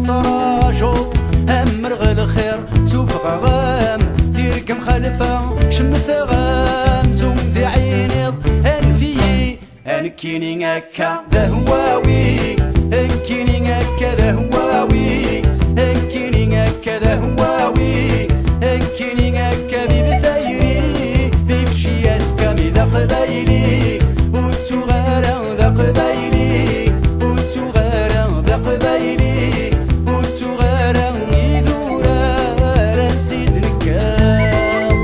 تراجو أمرغ الخير سوف غام تيركم خلفه شمث غام زوم ذي عيني انفي انكيني هكا ذا هواوي انكيني هكا ذا هواوي انكيني هكا ذا هواوي انكيني هكا بثيري بيمشي اسكامي ذا قبايلي وتغارا ذا قبايلي وتغارا ذا قبايلي وتغارا يذورا رنسيد نكام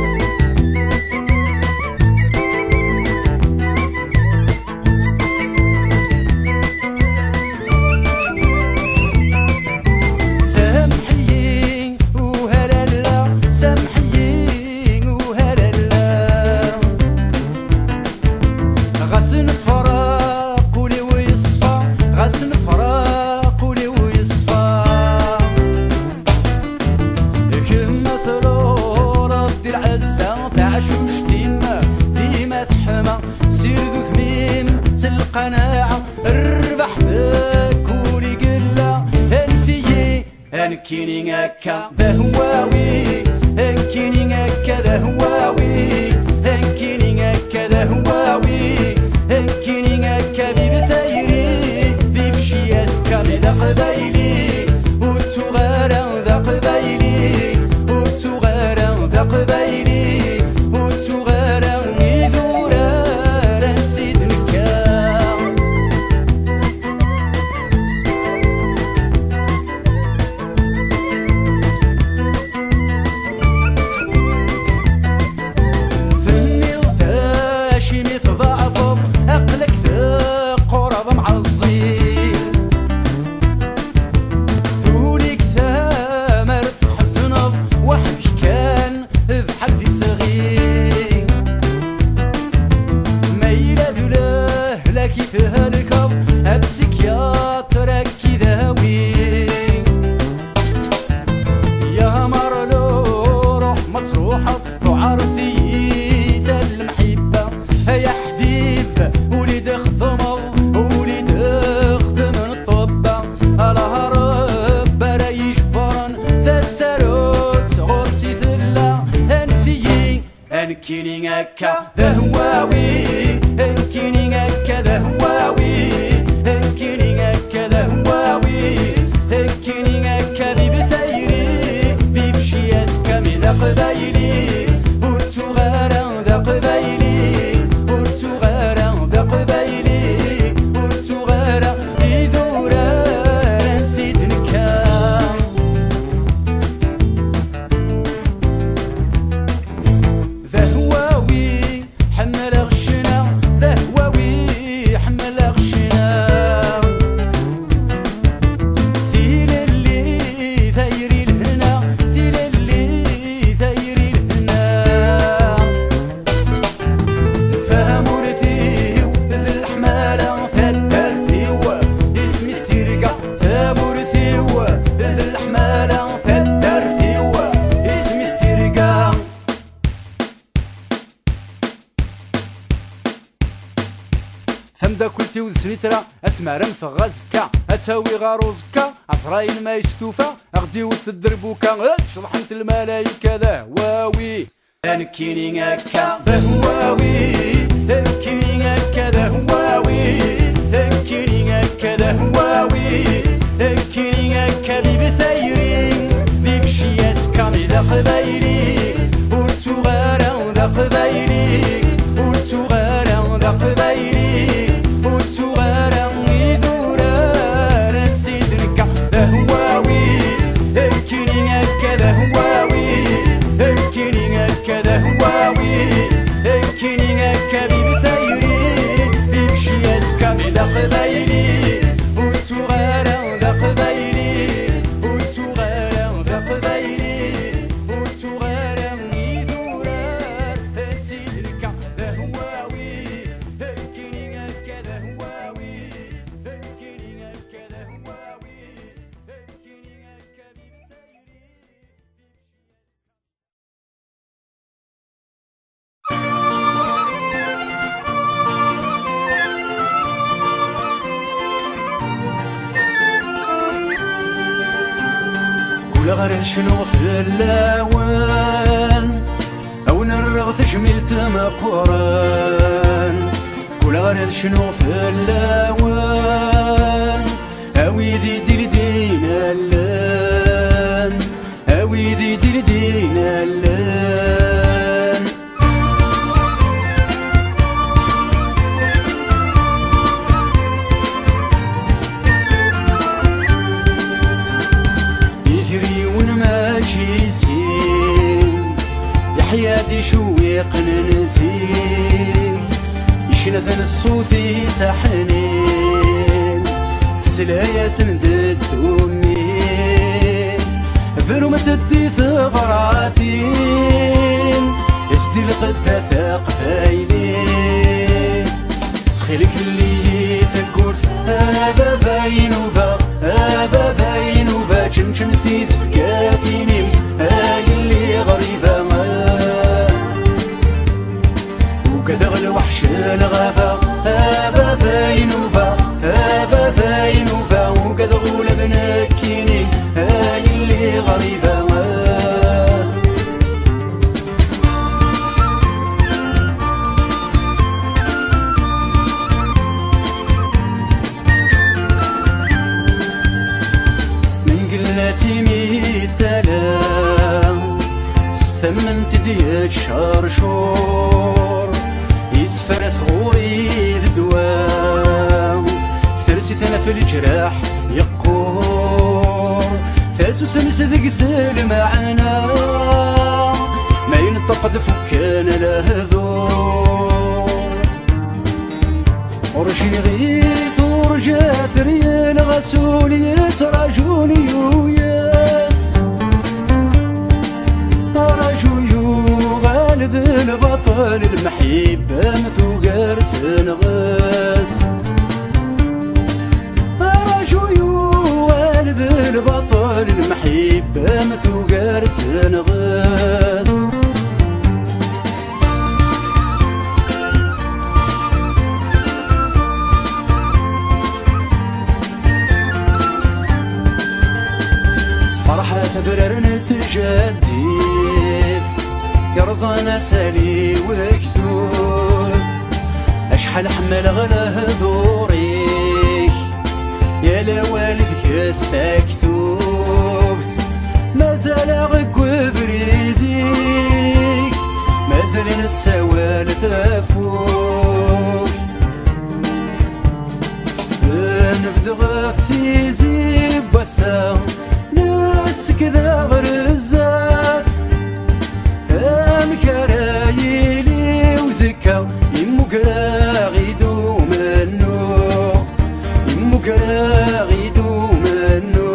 سامحيين وهلالا سامحيين وهلالا غسن فراق ولي ويصفى غسن فراق ولي ويصفى كما ثرورة دي العزة تعشوش ديما ديما ثحمى سير ذو ثميم سالقناعة الربح ذاك ولي قلة انتي انكيني هكا ذا هواوي انكيني هكا ذا هواوي انكيني هكا ذا هواوي انكيني هكا بثيري بيمشي اسكامي ذا قبايلي وتغارا ذا قبايلي وتغارا ذا قبايلي وتغارا يذورا رنسيد نكام ثني وتاشي مثل ضعفك عقلك ثق ورض معزين توليك ثامر في حزنب وحدك كان بحال في صغير ميلة ذوله لكي تهلكب بسكياترك كي ذاوي يا مرلو روح مطروحة وعرفي ذا المحبة يا حديث وليد خضمر وليد خدم الطبة الله رب رايش فرن ذا الساروت غرسي ثلا انفي انكيني هكا ذا هواوي انكيني هكا ذا هواوي انكيني هكا ذا هواوي انكيني هكا بثيري بيمشي اسكامي ذا قبايلي وتغارا ذا قبايلي وتغارا ذا قبايلي وتغارا يذورا رنسيد نكام ذا هواوي حمل غشنا ذا هواوي حمل غشنا ثيل اللي ثيري الهنا ثيل اللي ثيري الهنا فهم ورثيو ذي الحمالة ثدر ثيو اسمي استرقى فهم ورثيو ذي الحمالة ثدر ثيو اسمي استرقى ثمدا كلتي وذ سنيترا اسمع رمث غازكا اتاوي غاروزكا عزرايل ما يستوفى اغدي وث الدربوكا شضحنت الملايكة ذا هواوي انكيني هكا ذا هواوي انكيني هكا ذا هواوي انكيني هكا ذا هواوي انكيني هكا بثيرين بيمشي اسكامي ذا قبايلي وتغارا ذا قبايلي وتغارا ذا قبايلي وتغارا يذورا رنسيد نكا ذا هواوي انكيني هكا ذا هواوي انكيني هكا ذا هواوي انكيني هكا بثيري بيمشي اسكامي ذا قبايلي وتغارا كل غير شنو في اللون أو نرغث جميل تمقران كل غير شنو في اللون أو يدي دير دينا اللون أو يدي دير دينا اللون يثريون ماشي سين يحيادي شويق ننسيه يشنثن الصوثي ساحنين تسلايا سندد أميت ذرومة تدي ثغراثين يسدي القدة ثاق فايلين تخيلك اللي ثقور هذا باين وفا هذا باين وفا تشنشن في زفكاتيني هاي اللي غريبة وكذا الوحش الغابة هذا باين وفا هذا باين وفا وكذا غولة بنكيني هاي اللي غريبة من قلتي ميتلام استمنت ديك شرشور يسفر صغوري الدواء سرسي ثنا في الجراح يقور ثاسو سنس ذقسل معنا ما ينطقد فكان لهذور ورشي غيث ورجا ثريا الغسول يتراجوني وياس رجو غالذ البطل المحبة مثوقر تنغس رجو غالذ البطل المحبة مثوقر تنغس فرحة تبرر نتجدف يرزانا سالي وكثوث أشحال حمل غلا هذوريك يا لوالدك استكثوث مازال غك بريديك مازال نسوال تفوث نفدغ في زيب وسام ناس كذا غرزاف مكرايلي وزكا يمو قراغيدو منو يمو قراغيدو منو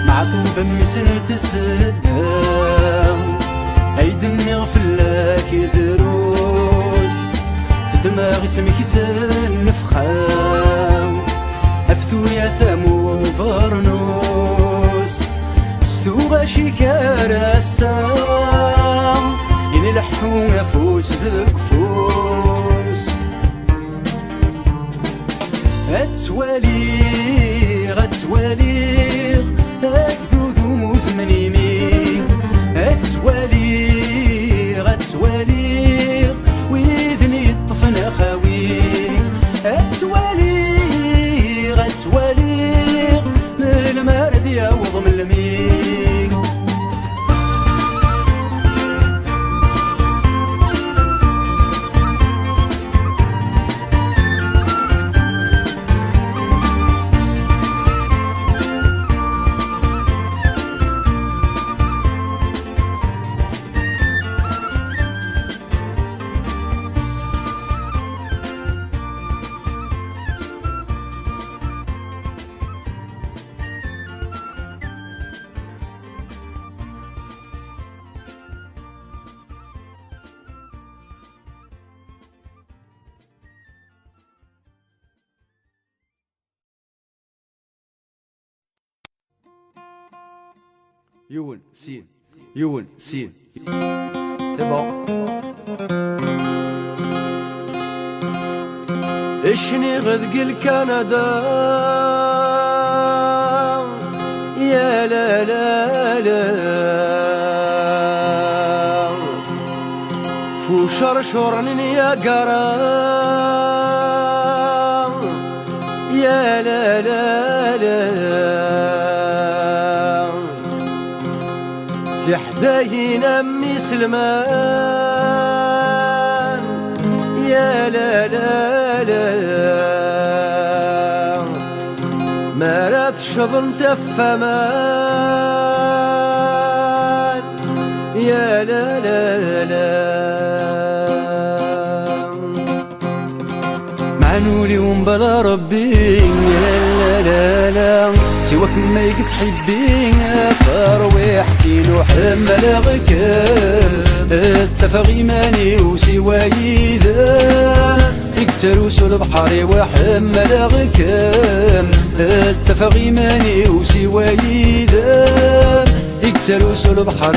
معطوبة مسنة تسدام هيدني غفلاك دروس تدماغي سميك سنفخام أفتو يا ثمو فرنوس ستو غاشي كارسام إني لحو نفوس ذك فوس غتوالي هكذو مزمني مين غتوالي ويذني الطفن خاوي غتوالي من المرد يوض من المين Youn, si. C'est bon. اشني غذق الكندا يا لا لا لا فو شرشر يا قرا يا لا لا لا في حداينا أمي سلمان يا لا لا لا ما راث شظن تفمان يا لا لا لا معنولي ومبلا ربي لا لا لا سواك ما يقت حبين فرويح كيلو حمل غكام التفاغي ماني وسواي ذا يكتروس البحر وحمل غكام التفاغي ماني وسواي ذا يكتروس البحر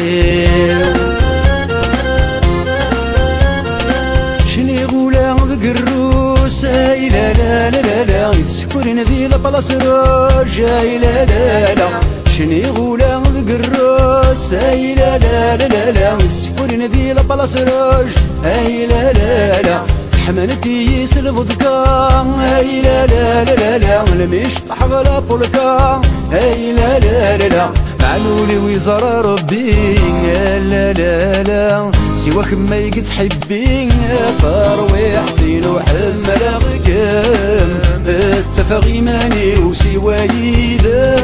شني غولا ذقروس اي لا لا لا لا يسكرن ذي لبلاص روج اي لا لا لا شني غولا ذقروس اي لا لا لا لا يسكرن ذي لبلاص روج اي لا لا لا حملتي يسلف ضكا اي لا لا لا لا لمش حغلا بولكا اي لا لا لا معلولي ويزار ربي لا لا لا سواك ما يقت حبي فرويح دينو حمل غكام التفاغي ماني وسواي ذا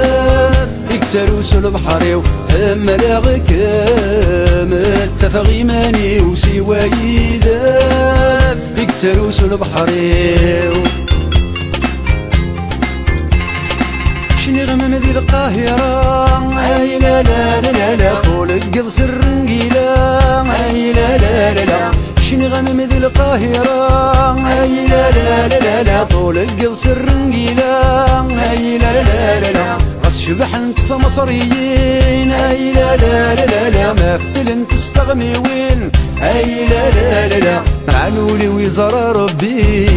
يكتروس البحر وحمل غكام التفاغي ماني وسواي ذا يكتروس البحر شني غمم ذي القاهرة اي لا لا لا لا طولق سر نقيلة اي لا لا لا لا شني غمم ذي القاهرة اي لا لا لا لا طولق سر نقيلة اي لا لا لا لا غس شبح انت مصريين اي لا لا لا لا ما فتل انت تستغني وين اي لا لا لا لا معلولي ويزار ربي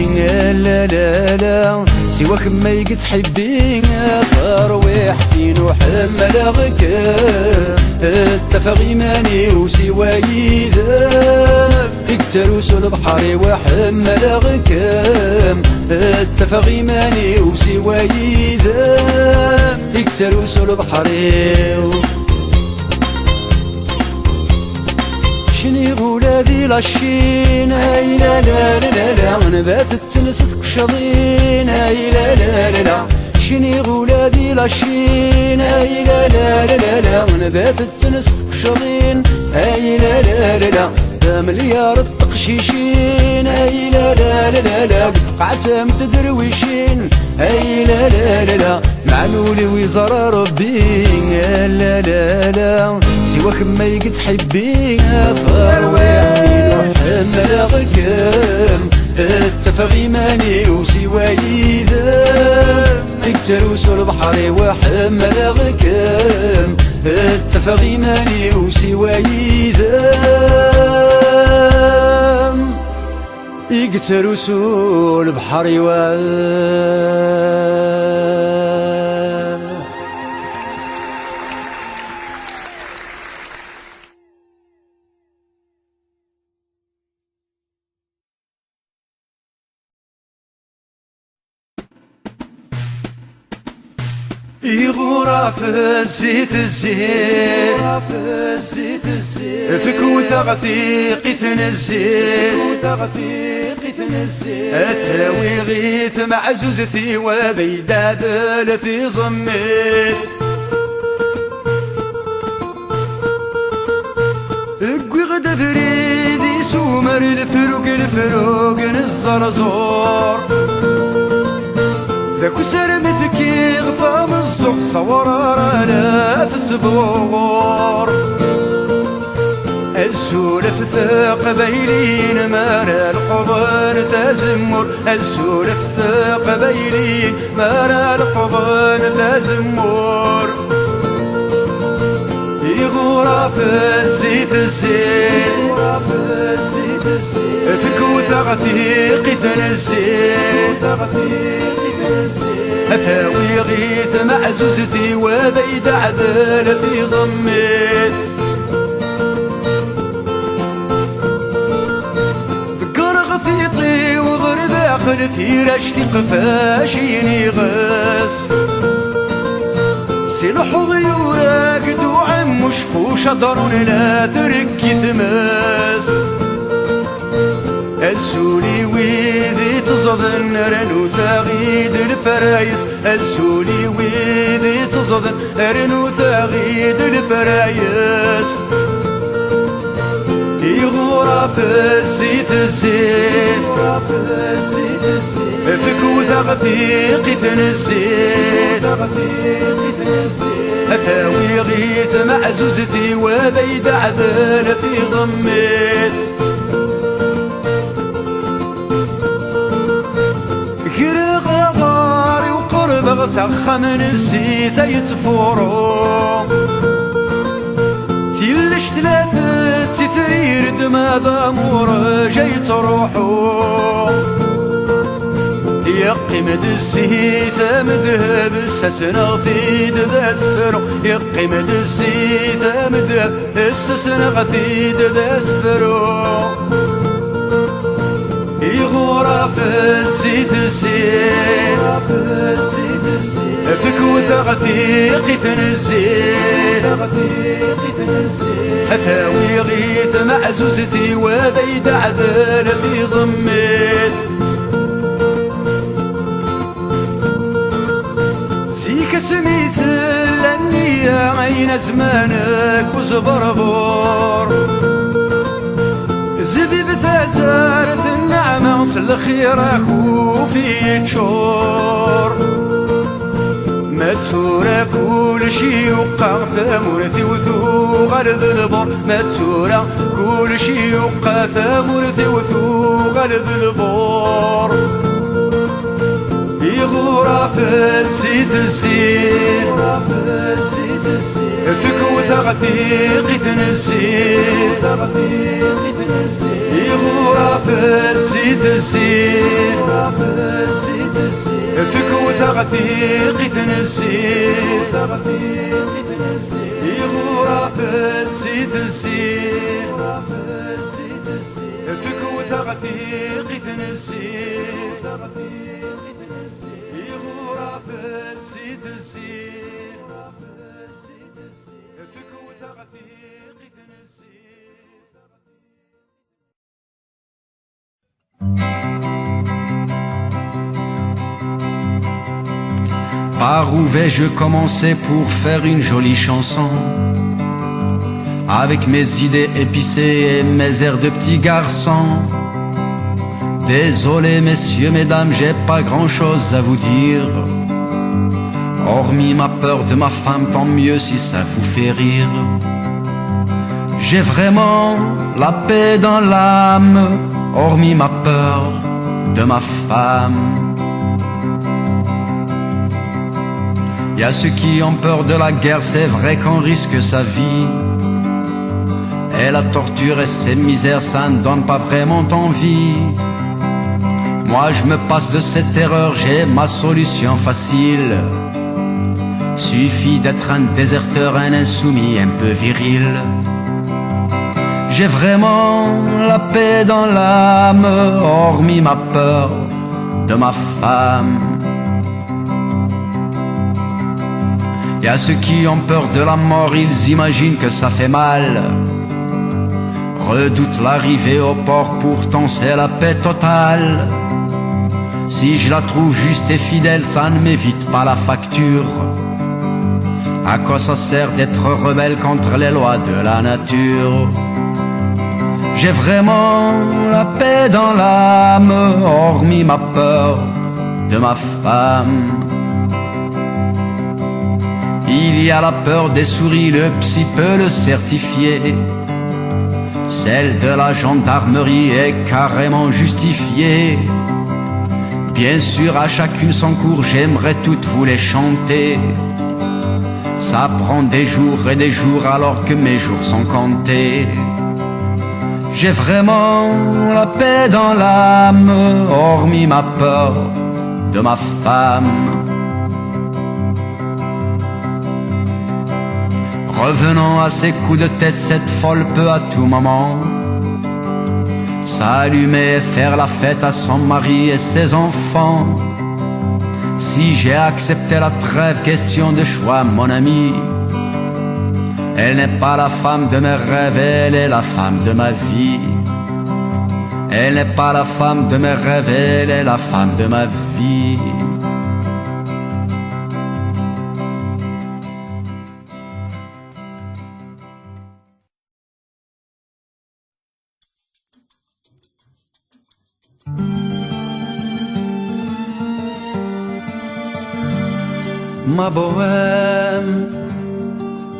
لا لا لا سواك ما يقت حبي فرويح دينو حمل غكام التفاغي ماني وسواي ذا يكتروس البحر وحمل غكام التفاغي ماني وسواي ذا يكتروس البحر شني غولادي لاشين اي لا لا لا لا نبات التنست كشضين اي لا لا لا لا شني غولادي لاشين اي لا لا لا لا نبات التنست كشضين اي لا لا لا لا مليار التقشيشين اي لا لا لا لا قفقعة متدرويشين اي لا لا لا لا معلولي ويزار ربي لا لا لا سواك ما يقت حبي فرويح دينو حمل غكام التفاغي ماني وسواي ذا يكتروس البحر وحمل غكام التفاغي ماني وسواي ذا يقتروس البحر يغورا في الزيت فيك وثغثيق الزيت اتاوي غيث مع زوزتي وذي دادل في ضميت اقوي غدا فريدي سومر الفروق الزرزور ذاك سر مثكي غفا من الزغ صور رانا في الصبور السولف في قبيلين مارا القضان تزمر السولف في قبيلين مارا القضان تزمر يغورا في الزيت فكوثة غثيقي تنزيت أثاوي غيث معزوزتي وذيد عذالتي ضميت ذكر غثيطي وغر داخل ثيرشتي قفاشيني غاس سلح غيورك دوعا مشفو شطر لا تركي ثماس السولي ويذي تزضن رنو ثاغيد البرايس السولي ويذي تزضن رنو ثاغيد البرايس يغورا في الزيت الزيت فكوثة غثيقي تنزيت أثاوي غيث معزوزتي وذيد عذالتي ضميت غاري وقرب غسخة من الزيت يتفورو ثلش ثلاثة تثرير دما ضامور جاي تروحو يقيمد الزيت مذهب السسن غثيد ذا زفرو يقيمد الزيت مذهب السسن غثيد ذا زفرو يغورا في الزيت الزيت فكوثة غثيقي تنزيت أثاوي غيث معزوزتي وذيد عذالتي ضميت زيك سميت النية عين زمانك وزبربور زبيب ثازارت النعمة وصل خيرك وفي تشور ما تسورا كل شي يوقع ثمورتي وثوغ الذلبور ما تسورا كل شي يوقع ثمورتي وثوغ الذلبور يغورا في الزيت الزيت فكوثة غثيقي تنزيت يغورا في الزيت الزيت فكوثة غثيقي تنزيت يغورا في الزيت الزيت فكوثة غثيقي تنزيت يغورا في الزيت الزيت فكوثة غثيقي تنزيت. Par où vais-je commencer pour faire une jolie chanson? Avec mes idées épicées et mes airs de petit garçon. Désolé messieurs, mesdames, j'ai pas grand-chose à vous dire. Hormis ma peur de ma femme, tant mieux si ça vous fait rire. J'ai vraiment la paix dans l'âme, hormis ma peur de ma femme. Y a ceux qui ont peur de la guerre, c'est vrai qu'on risque sa vie. Et la torture et ses misères, ça ne donne pas vraiment envie. Moi je me passe de cette terreur, j'ai ma solution facile. Suffit d'être un déserteur, un insoumis, un peu viril. J'ai vraiment la paix dans l'âme, hormis ma peur de ma femme. Y a ceux qui ont peur de la mort, ils imaginent que ça fait mal. Redoutent l'arrivée au port, pourtant c'est la paix totale. Si je la trouve juste et fidèle, ça ne m'évite pas la facture. À quoi ça sert d'être rebelle contre les lois de la nature? J'ai vraiment la paix dans l'âme, hormis ma peur de ma femme. Il y a la peur des souris, le psy peut le certifier. Celle de la gendarmerie est carrément justifiée. Bien sûr, à chacune son cours, j'aimerais toutes vous les chanter. Ça prend des jours et des jours alors que mes jours sont comptés. j'ai vraiment la paix dans l'âme, hormis ma peur de ma femme. Revenons à ces coups de tête, cette folle peut à tout moment s'allumer et faire la fête à son mari et ses enfants. Si j'ai accepté la trêve, question de choix, mon ami, elle n'est pas la femme de mes rêves, elle est la femme de ma vie. Elle n'est pas la femme de mes rêves, elle est la femme de ma vie. Ma bohème,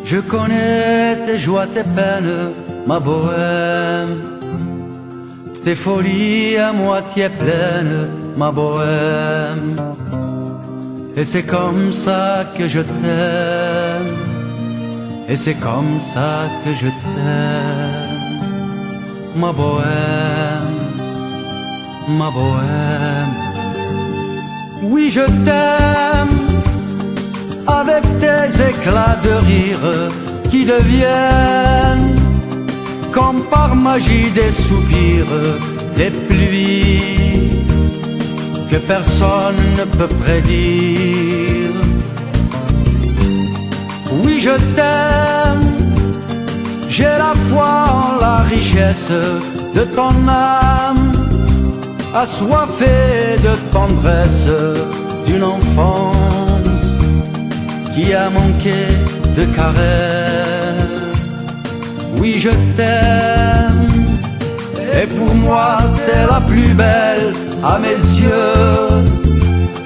je connais tes joies, tes peines, ma bohème, tes folies à moitié pleines, ma bohème. Et c'est comme ça que je t'aime, et c'est comme ça que je t'aime, ma bohème, ma bohème. Oui, je t'aime avec tes éclats de rire qui deviennent comme par magie des soupirs, des pluies que personne ne peut prédire. Oui, je t'aime, j'ai la foi en la richesse de ton âme, assoiffée de tendresse d'une enfance qui a manqué de caresses. Oui, je t'aime, et pour moi t'es la plus belle à mes yeux,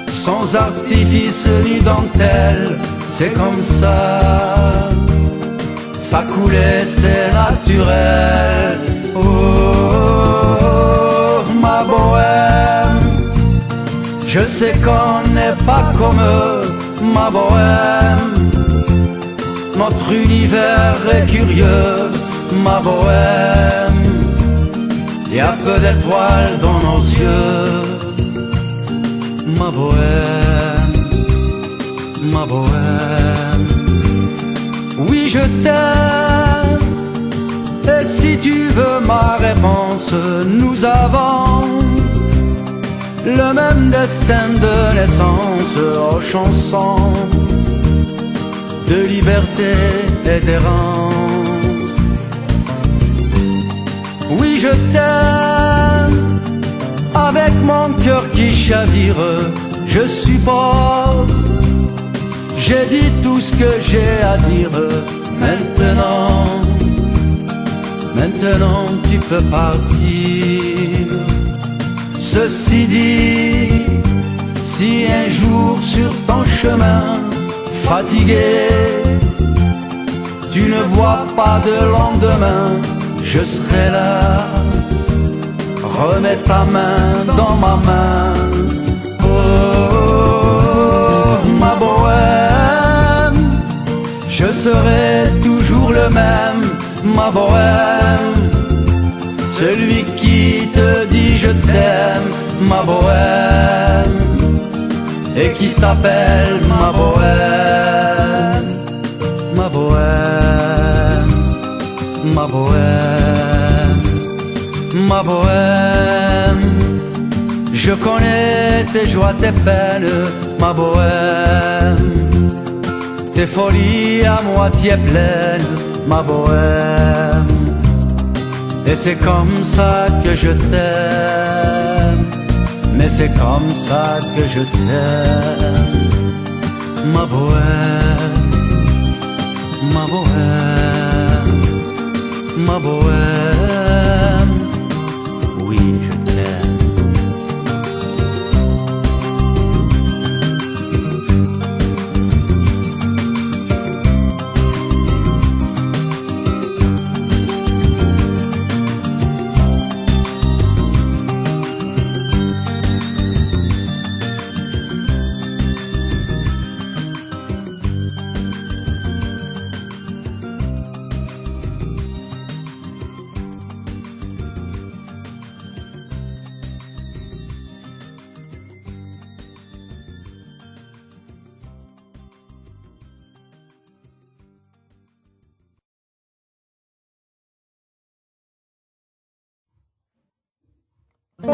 sans artifice ni dentelle, c'est comme ça, ça coulait, c'est naturel. Oh, ma bohème, je sais qu'on n'est pas comme eux, ma bohème, notre univers est curieux, ma bohème, il y a peu d'étoiles dans nos yeux, ma bohème, ma bohème. Oui, je t'aime, et si tu veux ma réponse, nous avons le même destin de naissance, aux chansons de liberté et d'errance. Oui, je t'aime, avec mon cœur qui chavire, je suppose, j'ai dit tout ce que j'ai à dire. Maintenant, maintenant tu peux partir. Ceci dit, si un jour sur ton chemin fatigué, tu ne vois pas de lendemain, je serai là, remets ta main dans ma main. Oh, ma bohème, je serai toujours le même, ma bohème, celui qui te dit je t'aime, ma bohème, et qui t'appelle ma bohème, ma bohème, ma bohème, ma bohème. Je connais tes joies, tes peines, ma bohème, tes folies à moitié pleines, ma bohème. Et c'est comme ça que je t'aime, mais c'est comme ça que je t'aime, ma bohème, ma bohème, ma bohème. Oui, je t'aime. T'en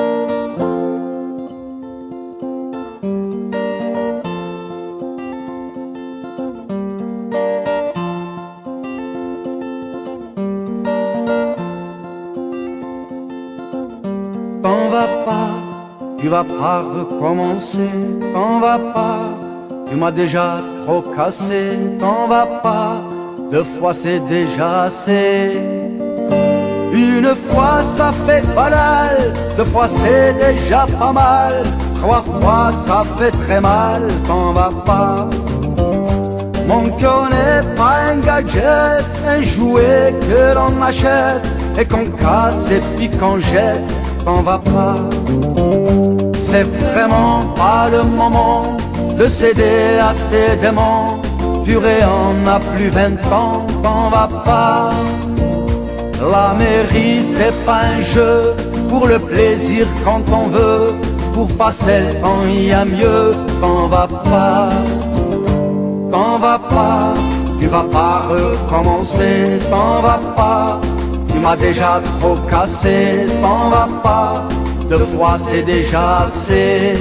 vas pas, tu vas pas recommencer. T'en vas pas, tu m'as déjà trop cassé. T'en vas pas, 2 fois c'est déjà assez. Une fois ça fait banal, 2 fois c'est déjà pas mal. 3 fois ça fait très mal, t'en vas pas. Mon cœur n'est pas un gadget, un jouet que l'on achète et qu'on casse et puis qu'on jette, t'en vas pas. C'est vraiment pas le moment de céder à tes démons. Purée, on n'a plus 20 ans, t'en vas pas. La mairie c'est pas un jeu pour le plaisir quand on veut. Pour passer le temps il y a mieux, t'en vas pas. T'en vas pas, tu vas pas recommencer. T'en vas pas, tu m'as déjà trop cassé. T'en vas pas, 2 fois c'est déjà assez.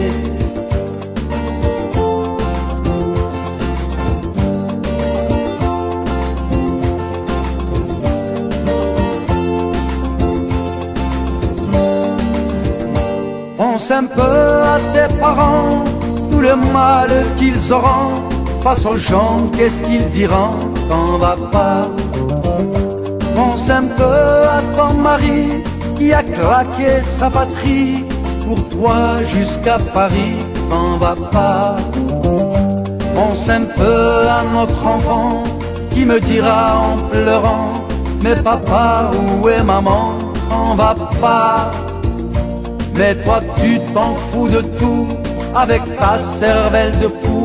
Pense un peu à tes parents, tout le mal qu'ils auront. Face aux gens, qu'est-ce qu'ils diront, t'en vas pas. Pense un peu à ton mari qui a claqué sa patrie pour toi jusqu'à Paris, t'en vas pas. Pense un peu à notre enfant qui me dira en pleurant: mais papa, où est maman, t'en vas pas. Mais toi tu t'en fous de tout, avec ta cervelle de pou,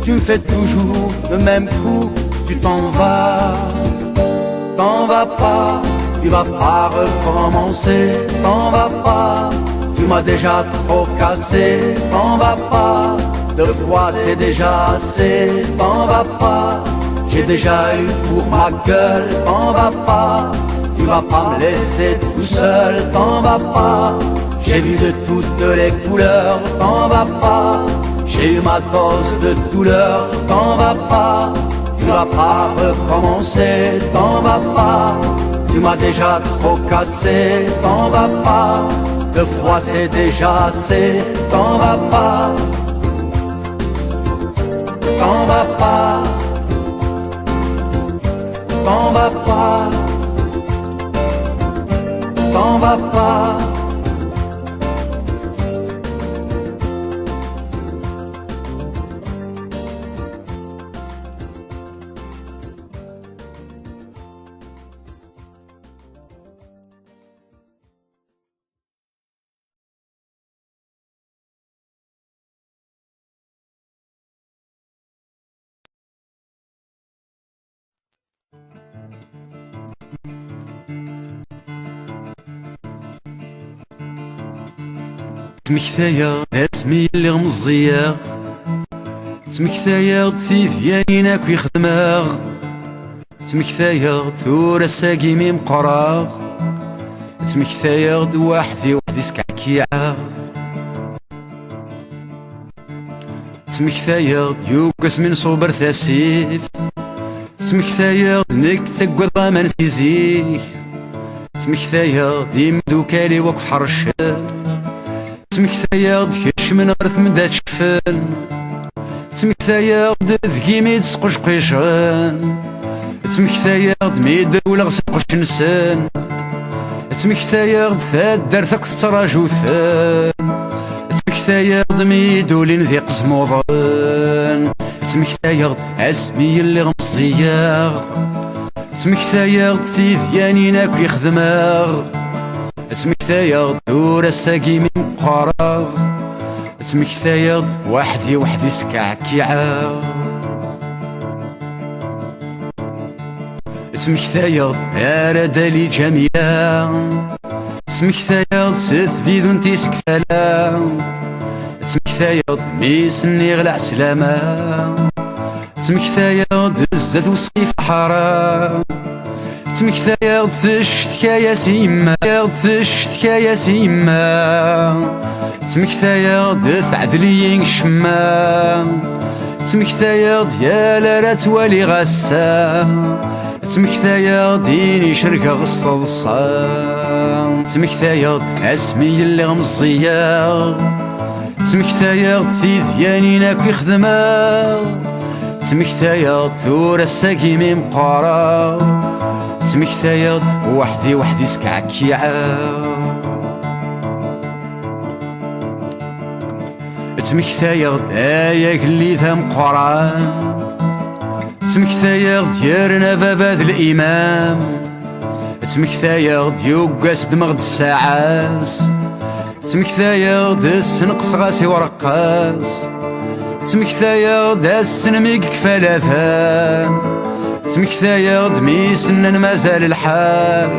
tu me fais toujours le même coup, tu t'en vas. T'en vas pas, tu vas pas recommencer. T'en vas pas, tu m'as déjà trop cassé. T'en vas pas, 2 fois c'est déjà assez. T'en vas pas, j'ai déjà eu pour ma gueule. T'en vas pas, tu vas pas me laisser tout seul. T'en vas pas, j'ai vu de toutes les couleurs. T'en vas pas, j'ai eu ma dose de douleur. T'en vas pas, tu vas pas recommencer. T'en vas pas, tu m'as déjà trop cassé. T'en vas pas, 2 fois c'est déjà assez. T'en vas pas, t'en vas pas, t'en vas pas, t'en vas pas. تمكثايا اسمي اللي غمزيا، تمكثايا تيفيانيناك ويخدماغ، تمكثايا تورا ساقيمي مقراغ، تمكثايا وحدي سكعكيعة، تمكثايا يوكس من صوبر ثاسيف، تمكثايا نك تقوى ضامان تيزيك، تمكثايا ديم دوكالي وك حرشان، تمكثايا دكش من غرث من دات شفان، تمكثايا دذكيمي تسقش قيشان، تمكثايا دميد ولا غسقش نسان، تمكثايا ثاد دارثك تراجوثان، تمكثايا دميد ولين ذي قزموضان، تمكثايا اسمي اللي غمزياغ، تمكثايا ثيفيانيناك ويخدماغ، تمكثايا دور الساقي من مقراغ، تمكثايا وحدي سكعكيعة، تمكثايا أرادالي جميلة، تمكثايا ستفيد انتي سكفالا، تمكثايا ميسني غلع سلامة، تمكثايا دزت وصيف حرام، تمكثاير تشتكى يا سيما تشتكى يا سيما تمكثاير دفع ذليين شما تمكثاير ديال راه توالي غسا تمكثاير ديني شركة غسط الصام تمكثاير اسمي اللي غمزيا تمكثاير تيذياني ناكو يخدما تمكثاير تورا الساقيمي مقارا تمكثاير وحدي وحدي سكعكيعا تمكثاير اياك اللي ثم قران تمكثاير ديالنا بابا ذا الامام تمكثاير ديوقاس دمغ الساعاس تمكثاير دس نقص غاسي ورقاس تمكثاير دس نميك كفالافان تمكثاير دميسنن مازال الحال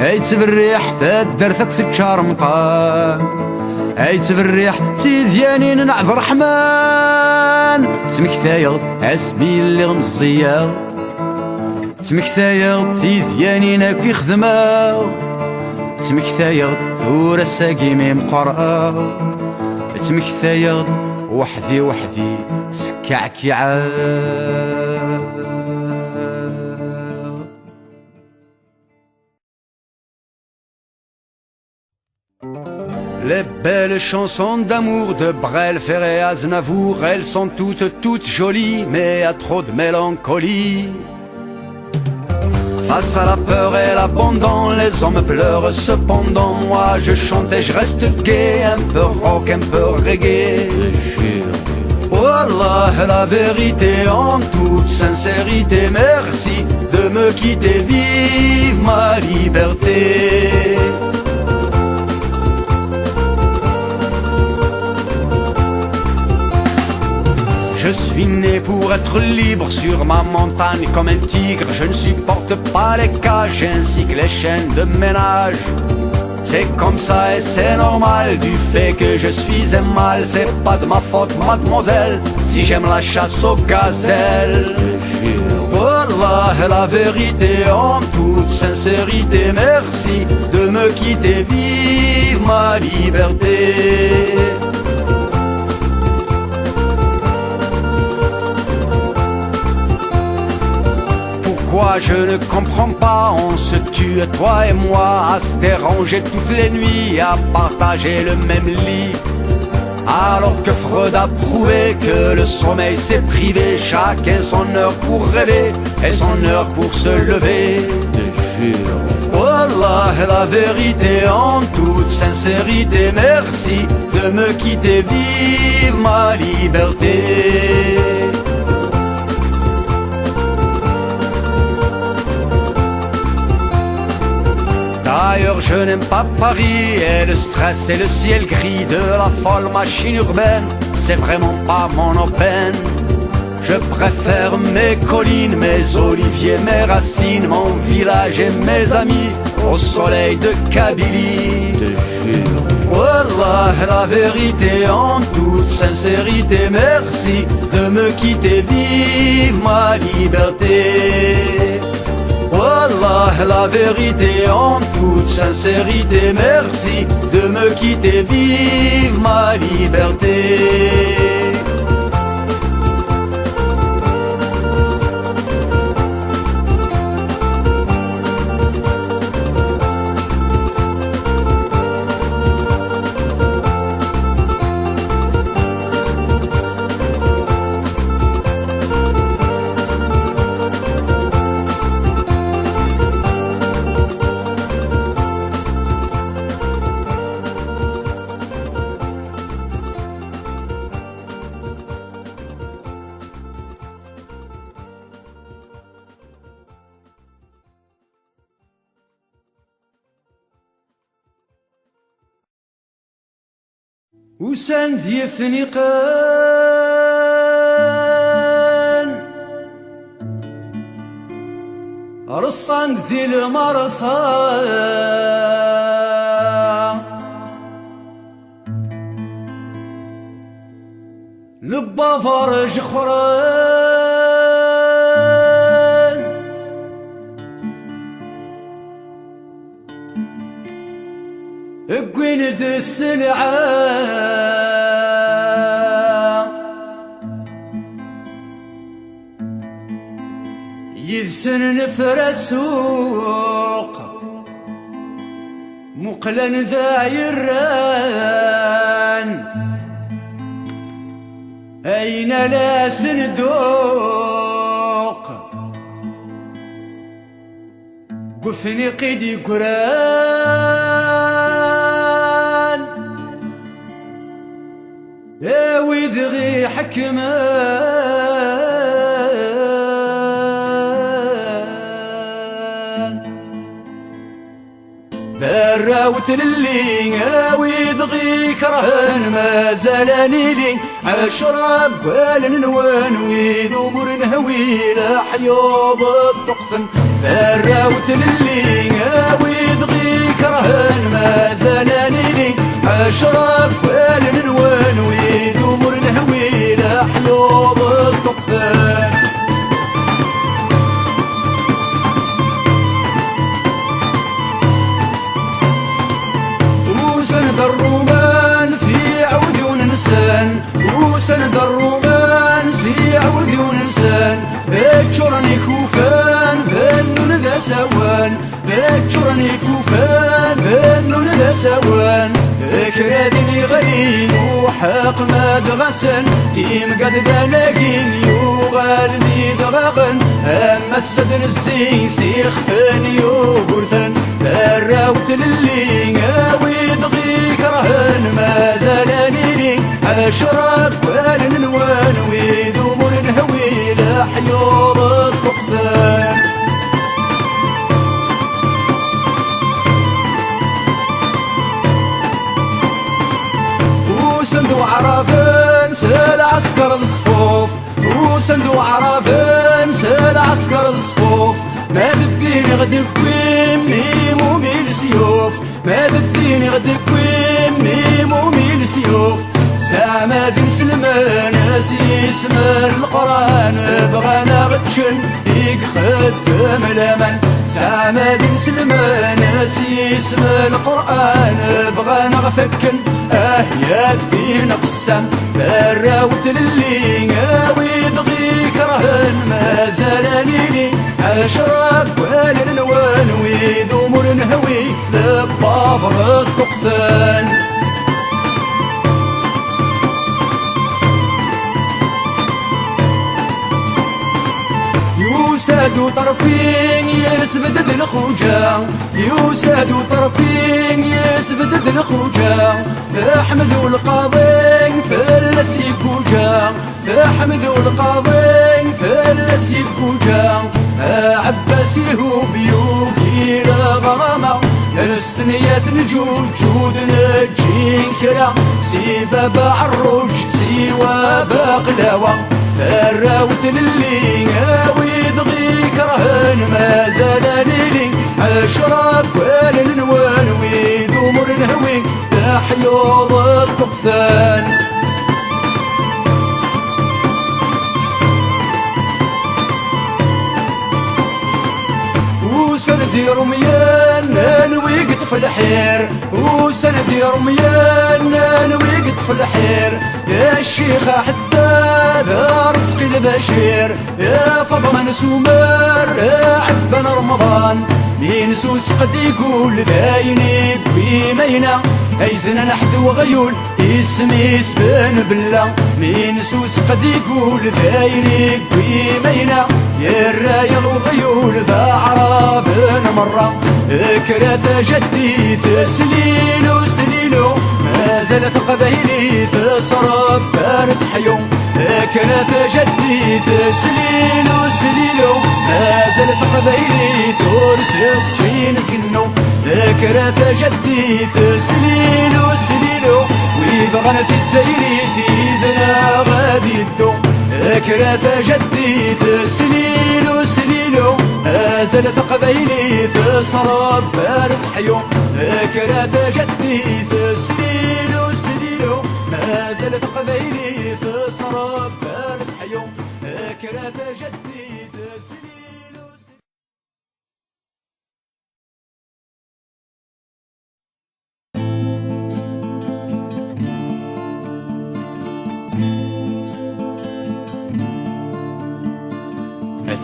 اي تبريح تدرثك تتشار مطان اي تبريح تيذياني نعذ رحمن تمكثاير اسمي اللي غمزيا تمكثاير تيذياني ناكو يخدما تمكثاير تورا الساقيمي مقرأ تمكثاير وحدي وحدي سكعكيعا Les belles chansons d'amour de Brel, Ferré, Aznavour, elles sont toutes jolies, mais y a trop de mélancolie. Face à la peur et l'abandon, les hommes pleurent cependant. Moi je chante et je reste gai, un peu rock, un peu reggae. Wallah, la vérité en toute sincérité, merci de me quitter, vive ma liberté. Je suis né pour être libre sur ma montagne comme un tigre. Je ne supporte pas les cages ainsi que les chaînes de ménage. C'est comme ça et c'est normal du fait que je suis un mâle. C'est pas de ma faute, mademoiselle, si j'aime la chasse aux gazelles. Wallah, la vérité en toute sincérité, merci de me quitter, vive ma liberté. Pourquoi je ne comprends pas, on se tue toi et moi à se déranger toutes les nuits, à partager le même lit. Alors que Freud a prouvé que le sommeil c'est privé, chacun son heure pour rêver et son heure pour se lever. Te jure. Wallah, la vérité en toute sincérité, merci de me quitter, vive ma liberté. D'ailleurs je n'aime pas Paris et le stress et le ciel gris de la folle machine urbaine, c'est vraiment pas mon aubaine. Je préfère mes collines, mes oliviers, mes racines, mon village et mes amis au soleil de Kabylie. Te jure. Wallah, la vérité en toute sincérité, merci de me quitter, vive ma liberté. Wallah, la vérité en toute sincérité, merci de me quitter, vive ma liberté. وسان ذيفني قان رصان ذي المرصان لبا فرج خران اقوين دي السلعة يذسن نفر السوق مقلن ذايران أين لا صندوق قفني قيدي قران يا ويذغي حكمان براوت للي ويذغي كرهن ما زالني لي اشرب والنوان ويذ امور نهوي لحيوض الطقفن براوت للي ويذغي كرهن ما زالني لي اشرب والنوان ويذ امور نهوي لحيوض الطقفن وسند الرومانس في عودي وننسان وسند الرومانس في عودي وننسان اتشرني كوفان فنون ذا سوان اتشرني كوفان فنون ذا سوان كرادني غريب وحق ما دغسن تيم قد ذا لاقين يوغال ذي دغاغن اما السدن السين سيخ فن يوغرثن براوت للي ويذغي كرهن ما زالني لي اشرب والنوان ويذ امور نهوي لحيوض الطقفان وسندو عرفان سال عسكر الصفوف وسندو عرفان سال عسكر الصفوف ما الدين غد كويم ميمو ميل سيوف ما الدين غد كويم ميمو ميل سيوف سامد سلمان اسم القران بغانا غتشن ديك خدم الامل سامد سلمان اسم القران بغانا غفكن يا الدين قسم براوت للي ويذغي كرهن ما زالني لي اشرب والنوان ويذ امور نهوي لبافر الطقفان يوساد طرفين يسبدد الخوجة يوساد طرفين يسبدد الخوجة احمد القاضي فلس يكوجا احمد القاضي فلس يكوجا عباسي هو بيوكي لغرامة استنيات نجود جود نجين كرا سيبا بعروج سيوا بقلاوة الراوت للي ويذغي كرهن ما زالني لي اشرب والنوان ويذ امور نهوي لحيوض الطقفان وسندي رميان نويقت في الحير وسندي رميان نويقت في الحير يا الشيخ حتى رزقي البشير يا فضل سمر عبنا رمضان مين سوس قد يقول ذاينك ويمينا ايزنا نحد وغيول اسمي سبن بالله مين سوس قد يقول ذاينك ويمينا يا الرايغ وغيول ذا عرابنا مرة كراث جدي تسليلو سليلو ما زالت قبايلي تصرب بارت حيو كراث جدي تسليلو سليلو ما زالت قبايلي ثورث السين كنو كراث جدي تسليلو سليلو ويبغانا في التايري في ذنا غادي الدو كراث جدي تسليلو سليلو زالت قبايلي تصرب بارت حيو كراث جدي تسليلو سليلو ما زالت قبايلي تصرب بارت حيو كراث جدي تسليلو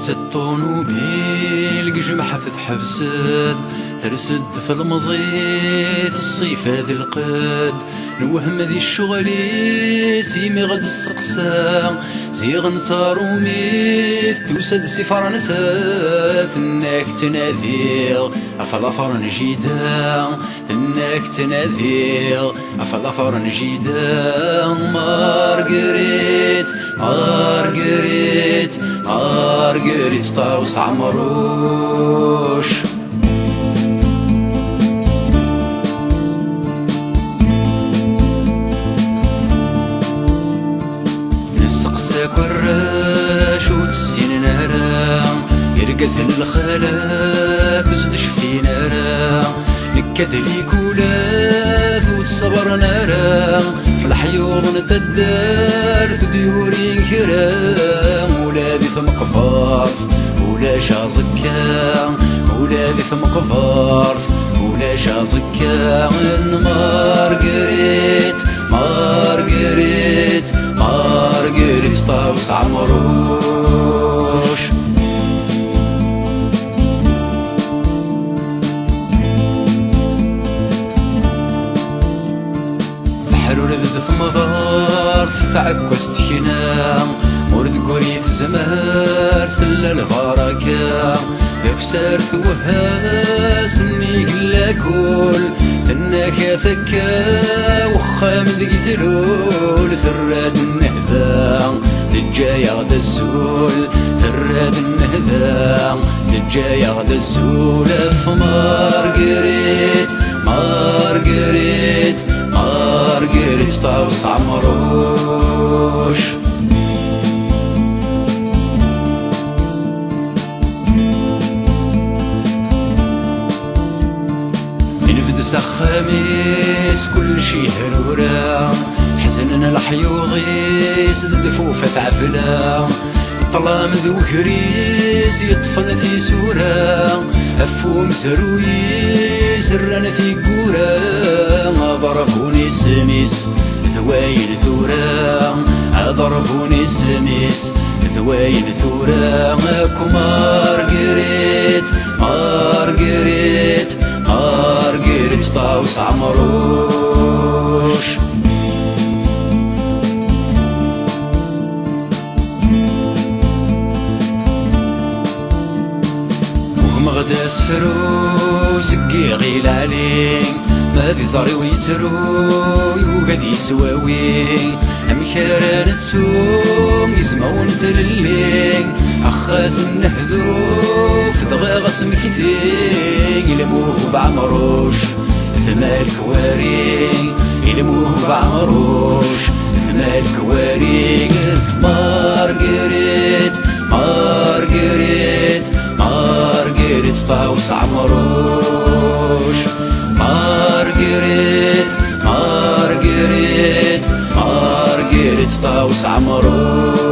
الطونوبيل جمحة تحبسد ترسد في المزيت الصيف هذي القد نوهم ذي الشغلي سيمي غد السقسا زيغ نتارو ميث توسد سي فرنسا ثناك تناذيغ أفلا فرنجيدا ثناك تناذيغ أفلا فرنجيدا مارغريت مارغريت مارغريت طاوس عمروش كراش وتسين نارا يرقز الخالات وزدش في نارا نكد لي كولات وتصبر نارا في الحيوض نتدار ديوري كرا ولا ذي ثم قفارث ولا شازكا ولا ذي ثم قفارث ولا شازكا مارغريت مارغريت مارغريت طاوس عمروش الحرور ذي ثمغارث تعكوس تخينا ورد قريت زمار ثلا الغركا ذاك سارث وهاس اني كلا كل ثناك ثكا وخام ذي ثلول ثراد النهذا تجايا غدا الزول ثراد النهذا تجايا غدا الزول في مارغريت مارغريت مارغريت طاوس عمروش خميس كل شي هرورا حزننا الحيوغيس الدفوفة عفلا طلام ذو كريس يطفن في سورا أفوم زروي سرنا في قورا ضربوني سميس ثواين ثورا ضربوني سميس ثواين ثورا ماكو مارغريت مارغريت مارغريت طاوس عمروش ومغدا سفرو زكي غيل علي ما ذي زاري ويترو يوقد يسواوي أمكارا نتسوم يزمون تللين أخاز النهذوف ضغاغس مكثي يلموه بعمروش ثما الكواري يلموه بعمروش ثما الكواري قلت مارغريت مارغريت مارغريت طاوس عمروش مارغريت مارغريت مارغريت طاوس عمروش